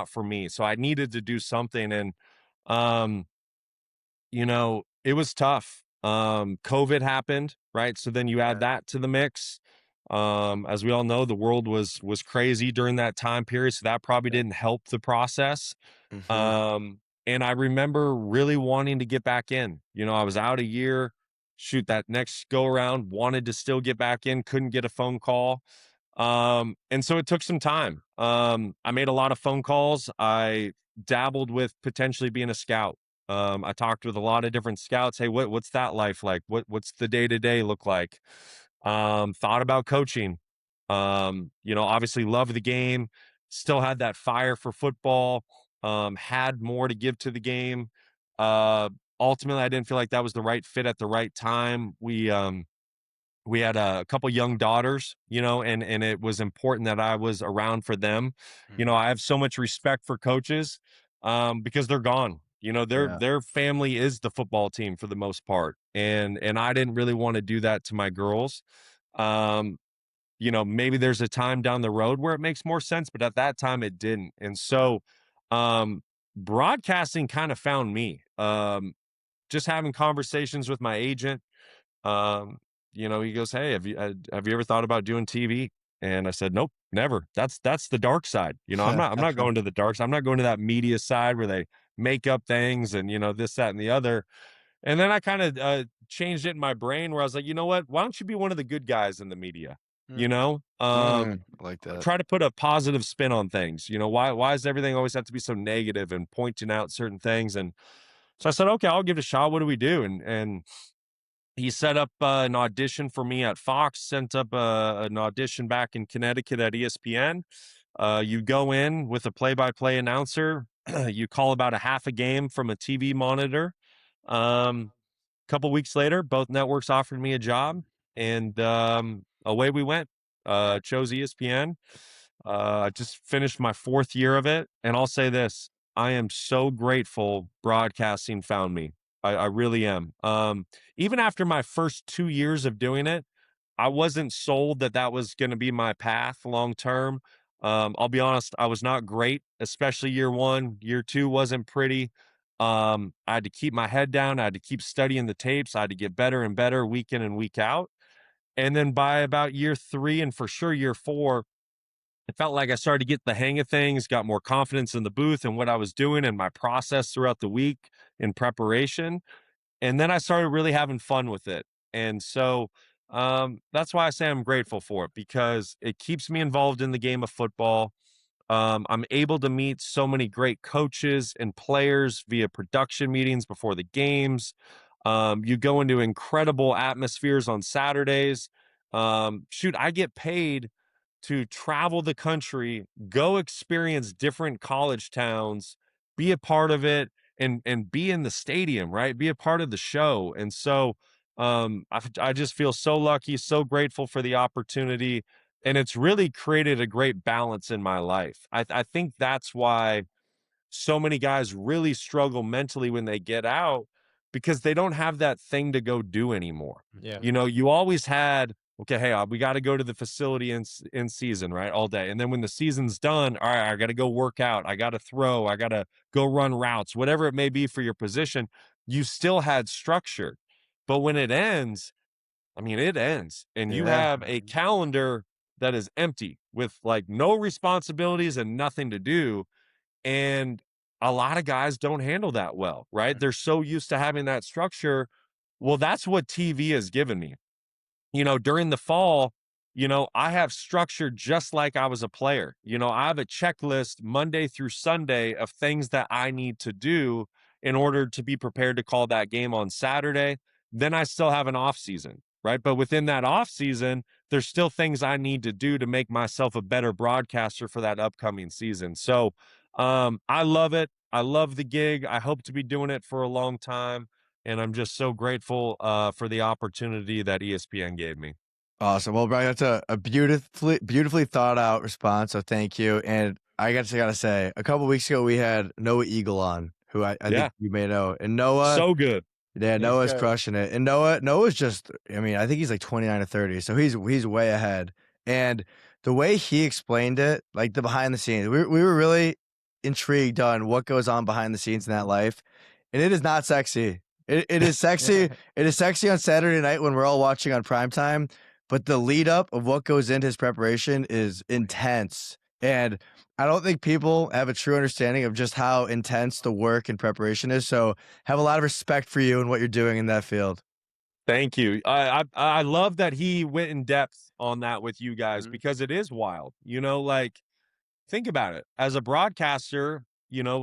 Speaker 3: for me. So I needed to do something. And, it was tough. COVID happened, right? So then you add that to the mix. As we all know, the world was crazy during that time period, so that probably didn't help the process.
Speaker 2: Mhm.
Speaker 3: And I remember really wanting to get back in. I was out a year. Shoot, that next go around, wanted to still get back in, couldn't get a phone call. And so it took some time. I made a lot of phone calls. I dabbled with potentially being a scout. I talked with a lot of different scouts. Hey, what's that life like? What's the day to day look like? Thought about coaching. Obviously loved the game. Still had that fire for football. Had more to give to the game. Ultimately, I didn't feel like that was the right fit at the right time. We had a couple young daughters, and it was important that I was around for them. I have so much respect for coaches, because they're gone.
Speaker 2: Yeah.
Speaker 3: Their family is the football team for the most part, and I didn't really want to do that to my girls. Um, maybe there's a time down the road where it makes more sense, but at that time it didn't. And so, um, broadcasting kind of found me. Just having conversations with my agent, um, he goes, "Hey, have you ever thought about doing TV?" And I said, "Nope, never. That's the dark side. I'm not going to the dark side. I'm not going to that media side where they make up things and this, that, and the other." And then I kind of changed it in my brain where I was like, you know what? Why don't you be one of the good guys in the media?
Speaker 2: I like that.
Speaker 3: Try to put a positive spin on things. Why does everything always have to be so negative and pointing out certain things? And so I said, okay, I'll give it a shot. What do we do? And he set up an audition for me at Fox, sent up an audition back in Connecticut at ESPN. You go in with a play-by-play announcer. You call about a half a game from a TV monitor. Couple weeks later, both networks offered me a job, and away we went. Chose ESPN. I just finished my 4th year of it, and I'll say this: I am so grateful broadcasting found me. I really am. Even after my first 2 years of doing it, I wasn't sold that that was going to be my path long term. I'll be honest, I was not great, especially year 1. Year 2 wasn't pretty. I had to keep my head down. I had to keep studying the tapes. I had to get better and better week in and week out. And then by about year 3 and for sure year 4, it felt like I started to get the hang of things, got more confidence in the booth and what I was doing and my process throughout the week in preparation. And then I started really having fun with it. And so that's why I say I'm grateful for it, because it keeps me involved in the game of football. I'm able to meet so many great coaches and players via production meetings before the games. You go into incredible atmospheres on Saturdays. Shoot, I get paid to travel the country, go experience different college towns, be a part of it, and be in the stadium, right? Be a part of the show. And so I just feel so lucky, so grateful for the opportunity, and it's really created a great balance in my life. I think that's why so many guys really struggle mentally when they get out, because they don't have that thing to go do anymore.
Speaker 4: Yeah.
Speaker 3: You always had, okay, hey, we got to go to the facility in season, right? All day. And then when the season's done, all right, I got to go work out. I got to throw. I got to go run routes, whatever it may be for your position. You still had structure. But when it ends, I mean, it ends and you
Speaker 2: Yeah.
Speaker 3: have a calendar that is empty with like no responsibilities and nothing to do. And a lot of guys don't handle that well, right? They're so used to having that structure. Well, that's what TV has given me. During the fall, I have structure just like I was a player. I have a checklist Monday through Sunday of things that I need to do in order to be prepared to call that game on Saturday. Then I still have an off season, right? But within that off season, there's still things I need to do to make myself a better broadcaster for that upcoming season. So, I love it. I love the gig. I hope to be doing it for a long time. And I'm just so grateful for the opportunity that ESPN gave me.
Speaker 2: Awesome. Well, Brian, that's a beautifully thought out response. So thank you. And I gotta say, a couple weeks ago we had Noah Eagle on, who I
Speaker 3: Yeah.
Speaker 2: think you may know. And Noah,
Speaker 3: So good.
Speaker 2: yeah, Noah's
Speaker 5: good.
Speaker 2: crushing it. And Noah's just, I mean, I think he's like 29 or 30, so he's way ahead. And the way he explained it, like the behind the scenes, we were really intrigued on what goes on behind the scenes in that life. And it is not sexy. It is sexy. It is sexy on Saturday night when we're all watching on primetime, but the lead up of what goes into his preparation is intense. And I don't think people have a true understanding of just how intense the work and preparation is. So have a lot of respect for you and what you're doing in that field.
Speaker 3: Thank you. I love that he went in depth on that with you guys because it is wild. Like, think about it. As a broadcaster,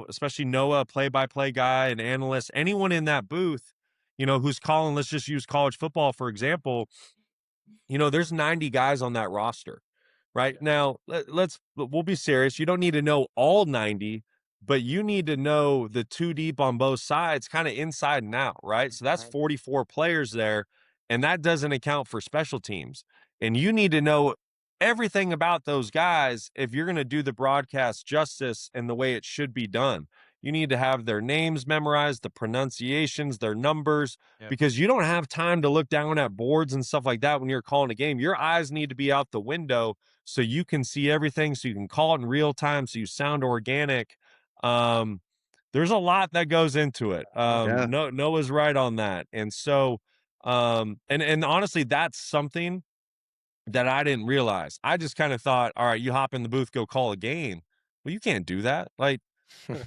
Speaker 3: especially Noah, play-by-play guy, and analyst, anyone in that booth, who's calling, let's just use college football, for example, there's 90 guys on that roster. Right now, we'll be serious. You don't need to know all 90, but you need to know the two deep on both sides, kind of inside and out, right? So that's 44 players there, and that doesn't account for special teams. And you need to know everything about those guys if you're going to do the broadcast justice and the way it should be done. You need to have their names memorized, the pronunciations, their numbers, because you don't have time to look down at boards and stuff like that when you're calling a game. Your eyes need to be out the window so you can see everything, so you can call it in real time, so you sound organic. There's a lot that goes into it. Noah's right on that. And so, and honestly, that's something that I didn't realize. I just kind of thought, all right, you hop in the booth, go call a game. Well, you can't do that. Like,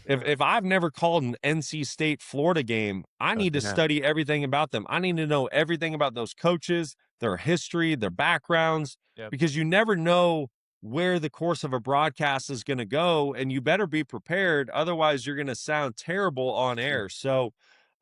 Speaker 3: if I've never called an NC State Florida game, I need to study everything about them. I need to know everything about those coaches, their history, their backgrounds, because you never know where the course of a broadcast is going to go, and you better be prepared. Otherwise, you're going to sound terrible on air. So,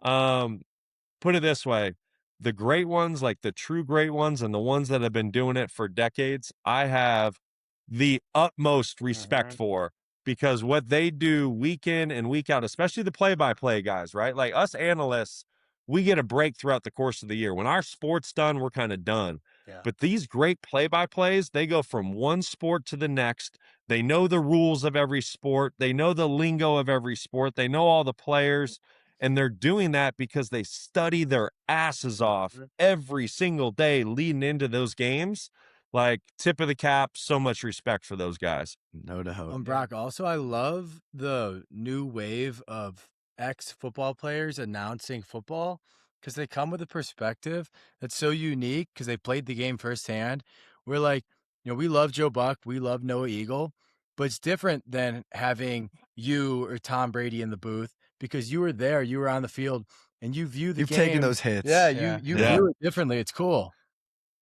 Speaker 3: put it this way. The great ones, like the true great ones and the ones that have been doing it for decades, I have the utmost respect for, because what they do week in and week out, especially the play-by-play guys, right? Like us analysts, we get a break throughout the course of the year. When our sport's done, we're kind of done. But these great play-by-plays, they go from one sport to the next. They know the rules of every sport. They know the lingo of every sport. They know all the players. And they're doing that because they study their asses off every single day leading into those games. Like, tip of the cap, so much respect for those guys.
Speaker 2: No doubt.
Speaker 5: Brock, also, I love the new wave of ex-football players announcing football because they come with a perspective that's so unique because they played the game firsthand. We're like, we love Joe Buck, we love Noah Eagle, but it's different than having you or Tom Brady in the booth because you were there, you were on the field, and you view the
Speaker 2: You've
Speaker 5: game.
Speaker 2: taken those hits.
Speaker 5: You view it differently. It's cool.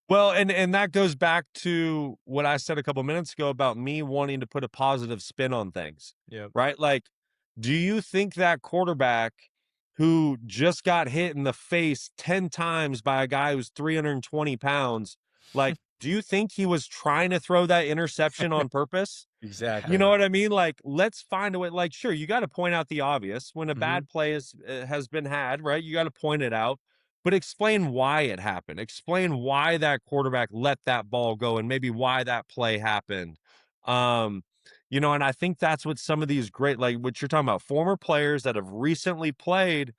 Speaker 3: Well, and that goes back to what I said a couple minutes ago about me wanting to put a positive spin on things. Right? Like, do you think that quarterback who just got hit in the face 10 times by a guy who's 320 pounds, like, do you think he was trying to throw that interception on purpose?
Speaker 5: Exactly.
Speaker 3: You know what I mean? Like, let's find a way. Like, sure, you got to point out the obvious when a bad play has been had, right? You got to point it out, but explain why it happened. Explain why that quarterback let that ball go and maybe why that play happened. And I think that's what some of these great, like what you're talking about, former players that have recently played,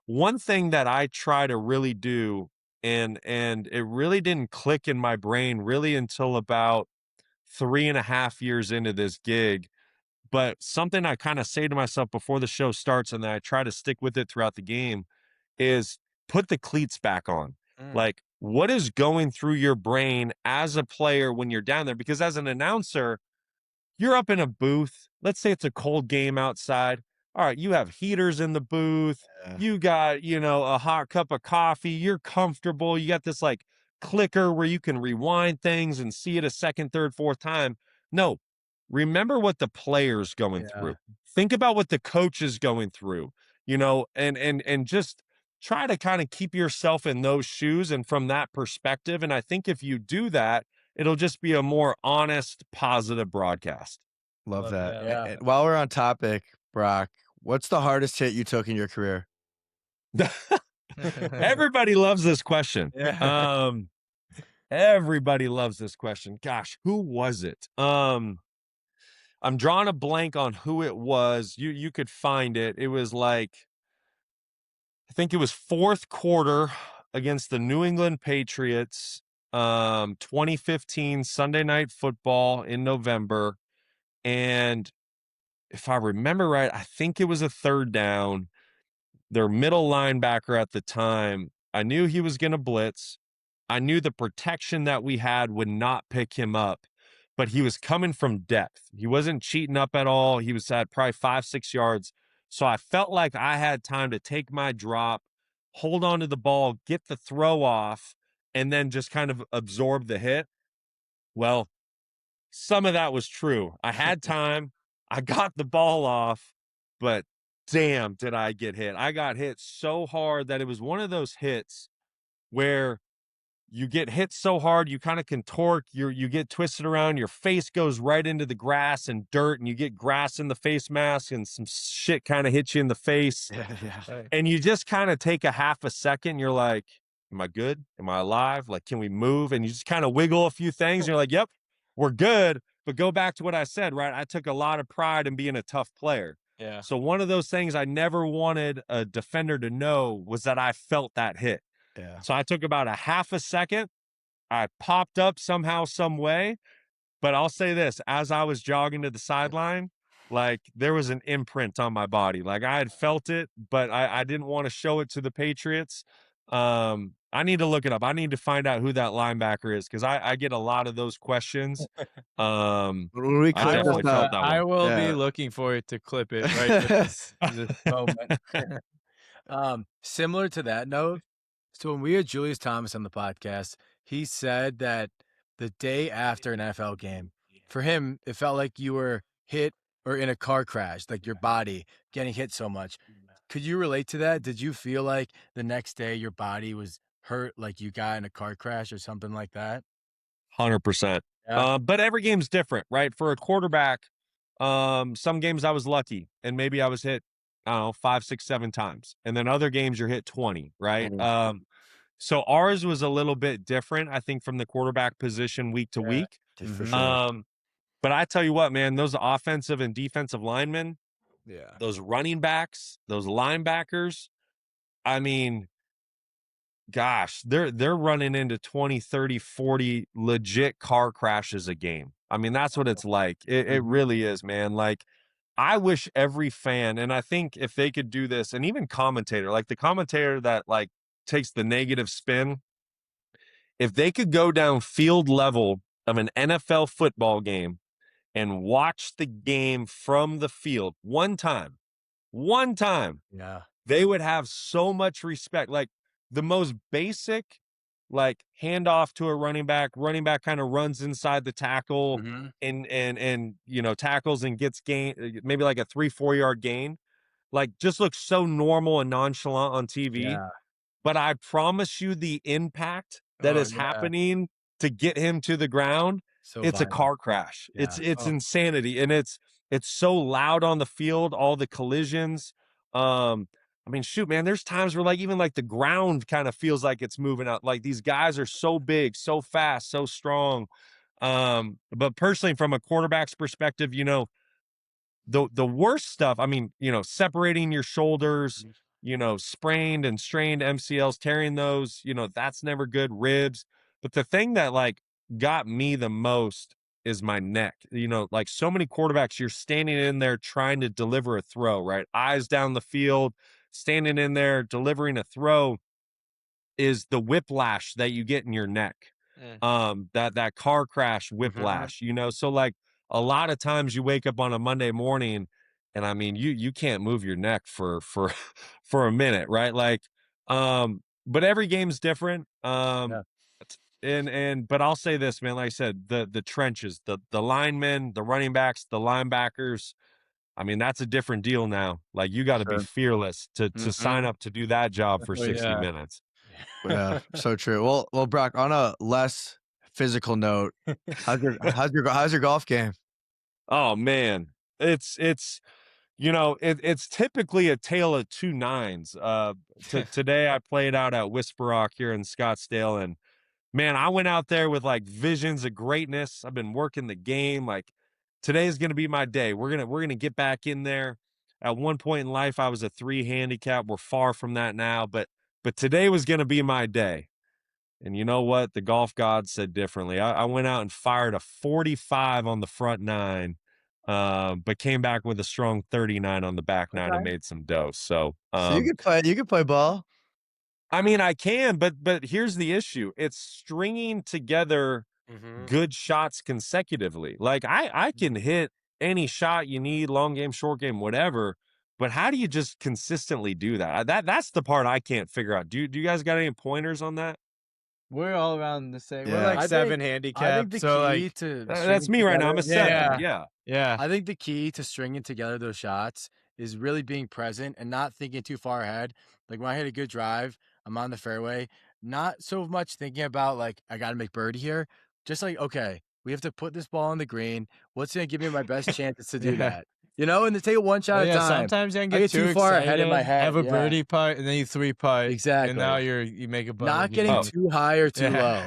Speaker 3: one thing that I try to really do, and it really didn't click in my brain really until about 3.5 years into this gig, but something I kind of say to myself before the show starts and then I try to stick with it throughout the game is put the cleats back on. Like, what is going through your brain as a player when you're down there? Because as an announcer, you're up in a booth. Let's say it's a cold game outside. All right, you have heaters in the booth. You got, a hot cup of coffee. You're comfortable. You got this like clicker where you can rewind things and see it a second, third, fourth time. No, remember what the player's going through. Think about what the coach is going through, and just try to kind of keep yourself in those shoes and from that perspective. And I think if you do that, it'll just be a more honest, positive broadcast.
Speaker 2: Love that. And while we're on topic, Brock, what's the hardest hit you took in your career?
Speaker 3: Everybody loves this question. Everybody loves this question. Gosh, who was it? I'm drawing a blank on who it was. You could find it. It was like, I think it was fourth quarter against the New England Patriots, 2015 Sunday Night Football in November. And if I remember right, I think it was a third down. their middle linebacker at the time, I knew he was going to blitz. I knew the protection that we had would not pick him up, but he was coming from depth. He wasn't cheating up at all. He was at probably 5-6 yards. So I felt like I had time to take my drop, hold on to the ball, get the throw off, and then just kind of absorb the hit. Well, some of that was true. I had time. I got the ball off, but damn, did I get hit. I got hit so hard that it was one of those hits where you get hit so hard, you kind of contort, you get twisted around, your face goes right into the grass and dirt, and you get grass in the face mask, and some shit kind of hits you in the face.
Speaker 2: Yeah.
Speaker 3: And you just kind of take a half a second. You're like, am I good? Am I alive? Like, can we move? And you just kind of wiggle a few things. And you're like, yep, we're good. But go back to what I said, right? I took a lot of pride in being a tough player.
Speaker 4: Yeah.
Speaker 3: So one of those things I never wanted a defender to know was that I felt that hit.
Speaker 2: Yeah.
Speaker 3: So I took about a half a second. I popped up somehow, some way. But I'll say this, as I was jogging to the sideline, like there was an imprint on my body. Like I had felt it, but I didn't want to show it to the Patriots. I need to look it up. I need to find out who that linebacker is, because I get a lot of those questions.
Speaker 2: We
Speaker 3: I
Speaker 2: clip
Speaker 3: definitely
Speaker 2: this
Speaker 3: felt
Speaker 2: up.
Speaker 3: that
Speaker 4: I
Speaker 3: one.
Speaker 4: will
Speaker 2: Yeah.
Speaker 4: be looking for it to clip it right with this moment.
Speaker 5: Similar to that note, so when we had Julius Thomas on the podcast, he said that the day after an NFL game, for him, it felt like you were hit or in a car crash, like your body getting hit so much. Could you relate to that? Did you feel like the next day your body was hurt, like you got in a car crash or something like that?
Speaker 3: 100%.
Speaker 5: Yeah.
Speaker 3: But every game's different, right? For a quarterback, some games I was lucky and maybe I was hit, I don't know, 5, 6, 7 times. And then other games you're hit 20, right? So ours was a little bit different, I think, from the quarterback position week to week.
Speaker 5: For
Speaker 2: Mhm.
Speaker 5: sure.
Speaker 3: But I tell you what, man, those offensive and defensive linemen,
Speaker 2: Yeah.
Speaker 3: those running backs, those linebackers, I mean, gosh, they're running into 20, 30, 40 legit car crashes a game. I mean, that's what it's like. It really is, man. Like, I wish every fan, and I think if they could do this, and even commentator, like the commentator that like takes the negative spin, if they could go down field level of an NFL football game and watch the game from the field one time,
Speaker 5: Yeah.
Speaker 3: they would have so much respect. Like the most basic, like handoff to a running back kind of runs inside the tackle and you know, tackles and gets gain, maybe like a 3-4 yard gain, like just looks so normal and nonchalant on TV.
Speaker 5: Yeah.
Speaker 3: But I promise you the impact that
Speaker 4: Oh,
Speaker 3: is
Speaker 4: yeah.
Speaker 3: happening to get him to the ground,
Speaker 5: So
Speaker 3: it's a
Speaker 5: violent.
Speaker 3: car crash.
Speaker 5: Yeah.
Speaker 3: It's insanity. And it's so loud on the field, all the collisions. I mean, shoot, man, there's times where like even like the ground kind of feels like it's moving out. Like these guys are so big, so fast, so strong. But personally, from a quarterback's perspective, you know, the worst stuff, I mean, you know, separating your shoulders, you know, sprained and strained MCLs, tearing those, you know, that's never good. Ribs. But the thing that like got me the most is my neck. You know, like so many quarterbacks, you're standing in there trying to deliver a throw, right? Eyes down the field, standing in there delivering a throw, is the whiplash that you get in your neck. That car crash whiplash, you know. So like a lot of times you wake up on a Monday morning and I mean you can't move your neck for for a minute, right? Like but every game's different.
Speaker 5: Yeah.
Speaker 3: And but I'll say this, man, like I said, the trenches, the linemen, the running backs, the linebackers, I mean, that's a different deal now. Like you got to be fearless to sign up to do that job for
Speaker 4: Oh,
Speaker 3: 60
Speaker 4: yeah.
Speaker 3: minutes.
Speaker 2: Yeah, so true. Well, Brock, on a less physical note, how's your golf game?
Speaker 3: Oh man, it's you know, it's typically a tale of two nines. Today I played out at Whisper Rock here in Scottsdale, and man, I went out there with like visions of greatness. I've been working the game. Like today's gonna be my day. We're gonna get back in there. At one point in life, I was a 3 handicap. We're far from that now, but today was gonna be my day. And you know what? The golf gods said differently. I went out and fired a 45 on the front nine. but came back with a strong 39 on the back nine and made some dough. So,
Speaker 2: So you could play ball.
Speaker 3: I mean, I can, but here's the issue. It's stringing together good shots consecutively. Like I can hit any shot you need, long game, short game, whatever. But how do you just consistently do that? That's the part I can't figure out. Do you guys got any pointers on that?
Speaker 4: We're all around the same.
Speaker 2: Yeah.
Speaker 4: We're like
Speaker 5: I
Speaker 4: 7
Speaker 5: think
Speaker 4: handicap.
Speaker 5: the
Speaker 4: So
Speaker 5: key
Speaker 4: like,
Speaker 5: to
Speaker 3: That's
Speaker 5: stringing
Speaker 3: me right now. I'm a
Speaker 5: together-
Speaker 3: 7.
Speaker 4: Yeah.
Speaker 3: Yeah.
Speaker 5: I think the key to stringing together those shots is really being present and not thinking too far ahead. Like when I hit a good drive, I'm on the fairway, not so much thinking about like I got to make birdie here. Just like, okay, we have to put this ball on the green. What's going to give me my best chances to do
Speaker 4: Yeah.
Speaker 5: that? You know, and to take it one shot at a time.
Speaker 4: Sometimes you can
Speaker 5: I
Speaker 4: get
Speaker 5: get
Speaker 4: too
Speaker 5: too far
Speaker 4: excited,
Speaker 5: ahead in my head,
Speaker 4: have a
Speaker 5: yeah.
Speaker 4: birdie putt, and then you 3-putt.
Speaker 5: Exactly.
Speaker 4: And now you make a birdie.
Speaker 5: Not getting too high or too
Speaker 4: Yeah.
Speaker 5: low.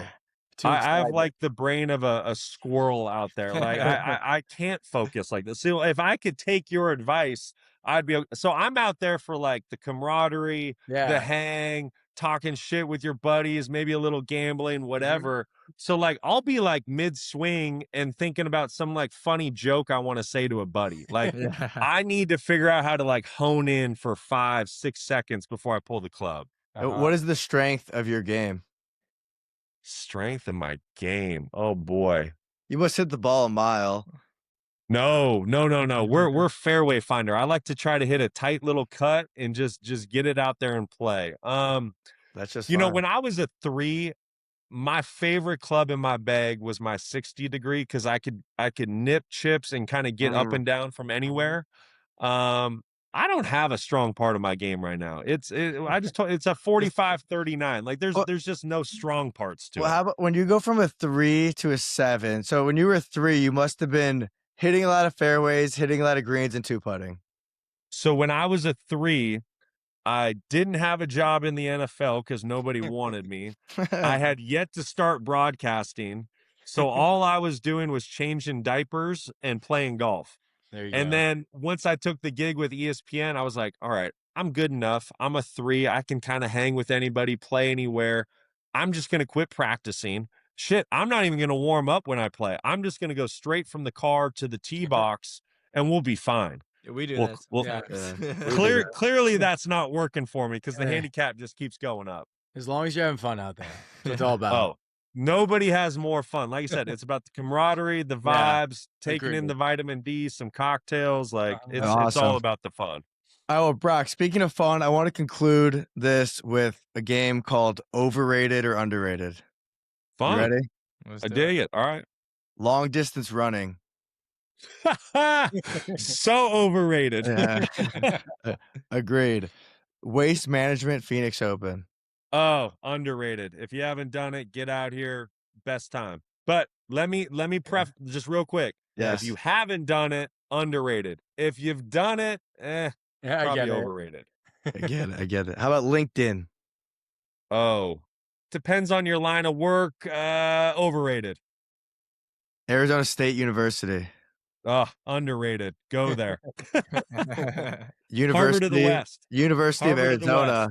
Speaker 5: Too
Speaker 3: I have
Speaker 5: excited.
Speaker 3: like the brain of a squirrel out there. Like I can't focus like this. So if I could take your advice, I'd be so I'm out there for like the camaraderie, the
Speaker 5: Yeah.
Speaker 3: hang, talking shit with your buddies, maybe a little gambling, whatever. So like I'll be like mid swing and thinking about some like funny joke I want to say to a buddy. Like
Speaker 4: Yeah.
Speaker 3: I need to figure out how to like hone in for 5-6 seconds before I pull the club.
Speaker 2: What is the strength of your game?
Speaker 3: Strength in my game. Oh boy.
Speaker 2: You must hit the ball a mile.
Speaker 3: No. We're fairway finder. I like to try to hit a tight little cut and just get it out there and play.
Speaker 2: That's just
Speaker 3: You know,
Speaker 2: fine.
Speaker 3: when I was a 3, my favorite club in my bag was my 60 degree because I could nip chips and kind of get up and down from anywhere. I don't have a strong part of my game right now. It's a 45-39. Like there's just no strong parts to
Speaker 2: Well,
Speaker 3: it.
Speaker 2: how about when you go from a 3 to a 7? So when you were a 3, you must have been hitting a lot of fairways, hitting a lot of greens, and 2-putting.
Speaker 3: So when I was a 3, I didn't have a job in the NFL because nobody wanted me. I had yet to start broadcasting. So all I was doing was changing diapers and playing golf.
Speaker 4: There you
Speaker 3: And
Speaker 4: go.
Speaker 3: then once I took the gig with ESPN, I was like, all right, I'm good enough. I'm a 3. I can kind of hang with anybody, play anywhere. I'm just going to quit practicing. Shit, I'm not even going to warm up when I play. I'm just going to go straight from the car to the tee box and we'll be fine.
Speaker 4: Yeah, we do
Speaker 3: Well,
Speaker 4: this.
Speaker 3: well,
Speaker 4: Yeah.
Speaker 3: Clearly that's not working for me because the handicap just keeps going up.
Speaker 5: As long as you're having fun out there. That's what it's all about.
Speaker 3: Oh, nobody has more fun. Like I said, it's about the camaraderie, the
Speaker 5: Yeah,
Speaker 3: vibes, taking in
Speaker 5: agreed.
Speaker 3: the vitamin D, some cocktails. Like it's
Speaker 2: Awesome.
Speaker 3: all about the fun.
Speaker 2: All right, well, Brock, speaking of fun, I want to conclude this with a game called Overrated or Underrated.
Speaker 3: Fun.
Speaker 2: You ready?
Speaker 4: Let's
Speaker 3: I
Speaker 4: do
Speaker 3: dig it. All right.
Speaker 2: Long distance running.
Speaker 3: So overrated.
Speaker 2: Yeah. Agreed. Waste Management Phoenix Open.
Speaker 3: Oh, underrated. If you haven't done it, get out here. Best time. But let me just real quick.
Speaker 2: Yes.
Speaker 3: If you haven't done it, underrated. If you've done it,
Speaker 5: Yeah, I
Speaker 3: probably
Speaker 5: get it.
Speaker 3: overrated.
Speaker 2: I get it. How about LinkedIn?
Speaker 3: Oh, depends on your line of work. Overrated.
Speaker 2: Arizona State University.
Speaker 3: Oh, underrated. Go there.
Speaker 2: University
Speaker 3: Harvard of the West.
Speaker 2: University of
Speaker 3: Harvard of the
Speaker 2: Arizona.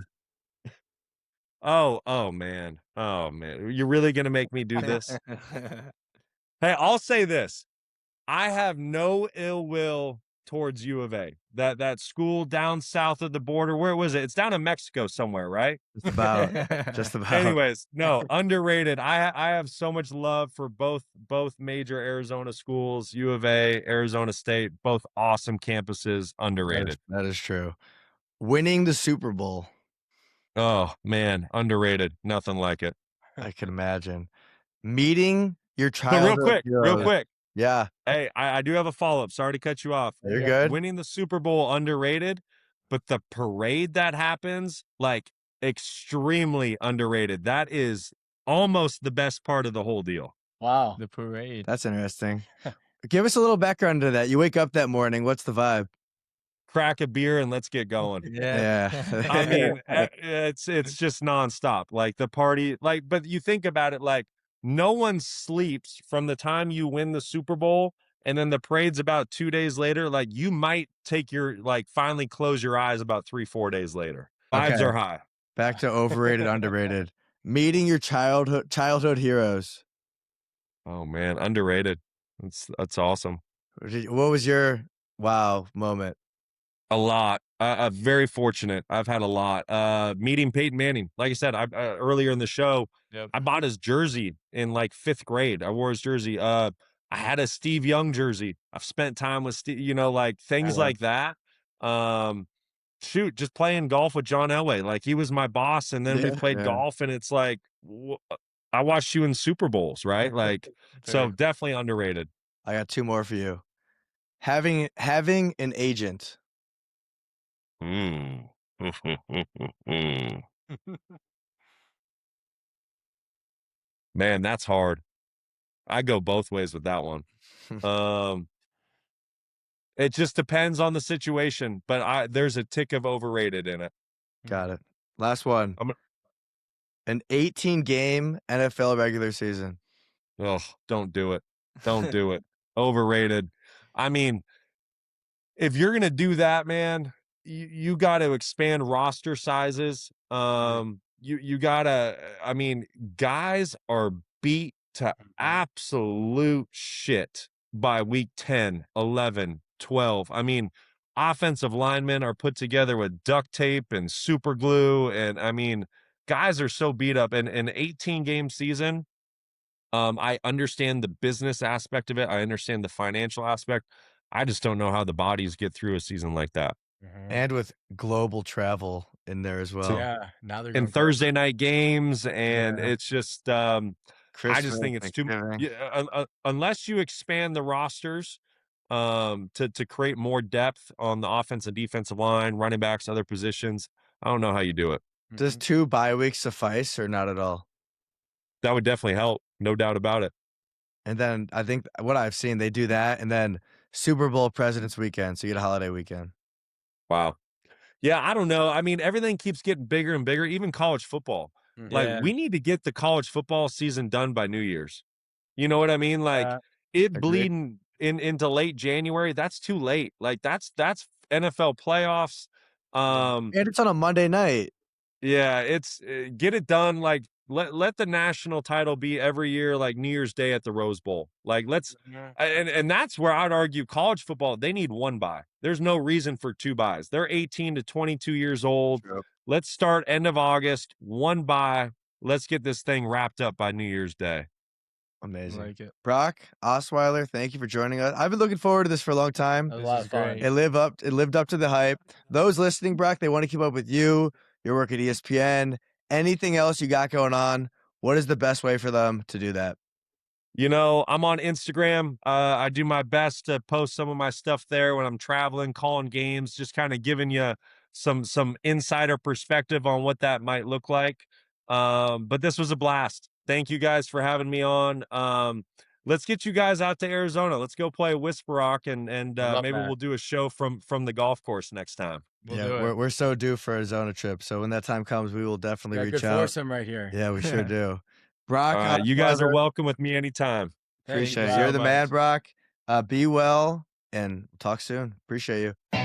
Speaker 3: Oh man. You're really gonna make me do this? Hey, I'll say this. I have no ill will towards U of A. That school down south of the border. Where was it? It's down in Mexico somewhere, right?
Speaker 2: Just about.
Speaker 3: Anyways, no, underrated. I have so much love for both major Arizona schools, U of A, Arizona State, both awesome campuses, underrated.
Speaker 2: That is true. Winning the Super Bowl.
Speaker 3: Oh man, underrated. Nothing like it.
Speaker 2: I can imagine. Meeting your
Speaker 3: But
Speaker 2: childhood
Speaker 3: real
Speaker 2: heroes.
Speaker 3: quick.
Speaker 2: Yeah,
Speaker 3: Hey, I do have a follow-up. Sorry to cut you off.
Speaker 2: you're good.
Speaker 3: Winning the Super Bowl, underrated, but the parade that happens, like extremely underrated. That is almost the best part of the whole deal.
Speaker 5: Wow.
Speaker 4: The parade.
Speaker 2: That's interesting. Give us a little background to that. You wake up that morning. What's the vibe?
Speaker 3: Crack a beer and let's get going.
Speaker 2: Yeah.
Speaker 3: I mean, it's just nonstop. Like the party, like, but you think about it, like no one sleeps from the time you win the Super Bowl and then the parade's about 2 days later. Like you might finally close your eyes about 3-4 days later. Vibes
Speaker 2: Okay.
Speaker 3: are high.
Speaker 2: Back to overrated, underrated. Meeting your childhood heroes.
Speaker 3: Oh man, underrated. That's awesome.
Speaker 2: What was your wow moment?
Speaker 3: A lot. Very fortunate. I've had a lot. Meeting Peyton Manning. Like I said, I earlier in the show,
Speaker 4: Yep.
Speaker 3: I bought his jersey in like 5th grade. I wore his jersey. I had a Steve Young jersey. I've spent time with Steve, like things
Speaker 2: Yeah.
Speaker 3: like that. Shoot, just playing golf with John Elway. Like he was my boss, and then we played
Speaker 2: Yeah.
Speaker 3: golf, and it's like I watched you in Super Bowls, right? Like, so
Speaker 4: Very-
Speaker 3: definitely underrated.
Speaker 2: I got 2 more for you. Having an agent.
Speaker 3: Mm. Man, that's hard. I go both ways with that one. It just depends on the situation, but there's a tick of overrated in it.
Speaker 2: Got it. Last one.
Speaker 3: I'm
Speaker 2: An 18-game NFL regular season.
Speaker 3: don't do it. Don't do it. Overrated. I mean, if you're gonna do that, man, you got to expand roster sizes. You gotta. I mean, guys are beat to absolute shit by week 10, 11, 12. I mean, offensive linemen are put together with duct tape and super glue, and I mean, guys are so beat up. And an 18-game season. I understand the business aspect of it. I understand the financial aspect. I just don't know how the bodies get through a season like that.
Speaker 2: And with global travel in there as well.
Speaker 5: Yeah, now they're
Speaker 3: And
Speaker 5: going
Speaker 3: Thursday night games, and
Speaker 2: Yeah.
Speaker 3: it's just I just think it's too unless you expand the rosters to create more depth on the offensive and defensive line, running backs, other positions. I don't know how you do it.
Speaker 2: Does 2 bye weeks suffice or not at all?
Speaker 3: That would definitely help, no doubt about it.
Speaker 2: And then I think what I've seen, they do that, and then Super Bowl President's Weekend, so you get a holiday weekend.
Speaker 3: Wow. Yeah, I don't know. I mean, everything keeps getting bigger and bigger, even college football. Like,
Speaker 4: Yeah.
Speaker 3: we need to get the college football season done by New Year's. You know what I mean? Like, it
Speaker 2: Agreed.
Speaker 3: bleeding into late January, that's too late. Like, that's NFL playoffs.
Speaker 2: And it's on a Monday night.
Speaker 3: Yeah, it's get it done. Like, let the national title be every year, like New Year's Day at the Rose Bowl. Like, let's and that's where I'd argue college football, they need 1 bye. There's no reason for 2 byes. They're 18 to 22 years old.
Speaker 2: True.
Speaker 3: Let's start end of August, 1 bye. Let's get this thing wrapped up by New Year's Day.
Speaker 2: Amazing.
Speaker 4: Like it.
Speaker 2: Brock Osweiler, thank you for joining us. I've been looking forward to this for a long time.
Speaker 5: That was
Speaker 4: This
Speaker 5: a lot
Speaker 4: is
Speaker 5: of fun.
Speaker 4: great.
Speaker 2: It lived up to the hype. Those listening, Brock, they want to keep up with you, your work at ESPN, anything else you got going on. What is the best way for them to do that?
Speaker 3: You know, I'm on Instagram. I do my best to post some of my stuff there when I'm traveling, calling games, just kind of giving you some insider perspective on what that might look like. But this was a blast. Thank you guys for having me on. Let's get you guys out to Arizona. Let's go play Whisper Rock, and
Speaker 5: love
Speaker 3: maybe
Speaker 5: that.
Speaker 3: we'll do a show from the golf course next time.
Speaker 4: We'll do it.
Speaker 2: We're so due for a Zona trip. So when that time comes, we will definitely
Speaker 5: Got
Speaker 2: reach
Speaker 5: good
Speaker 2: out.
Speaker 5: foursome right here.
Speaker 2: Yeah, we sure do. Brock,
Speaker 3: All right, you guys are
Speaker 2: Osweiler,
Speaker 3: welcome with me anytime.
Speaker 2: appreciate it.
Speaker 5: Thanks,
Speaker 2: You're the man,
Speaker 5: Brock.
Speaker 2: Brock. Be well, and talk soon. Appreciate you.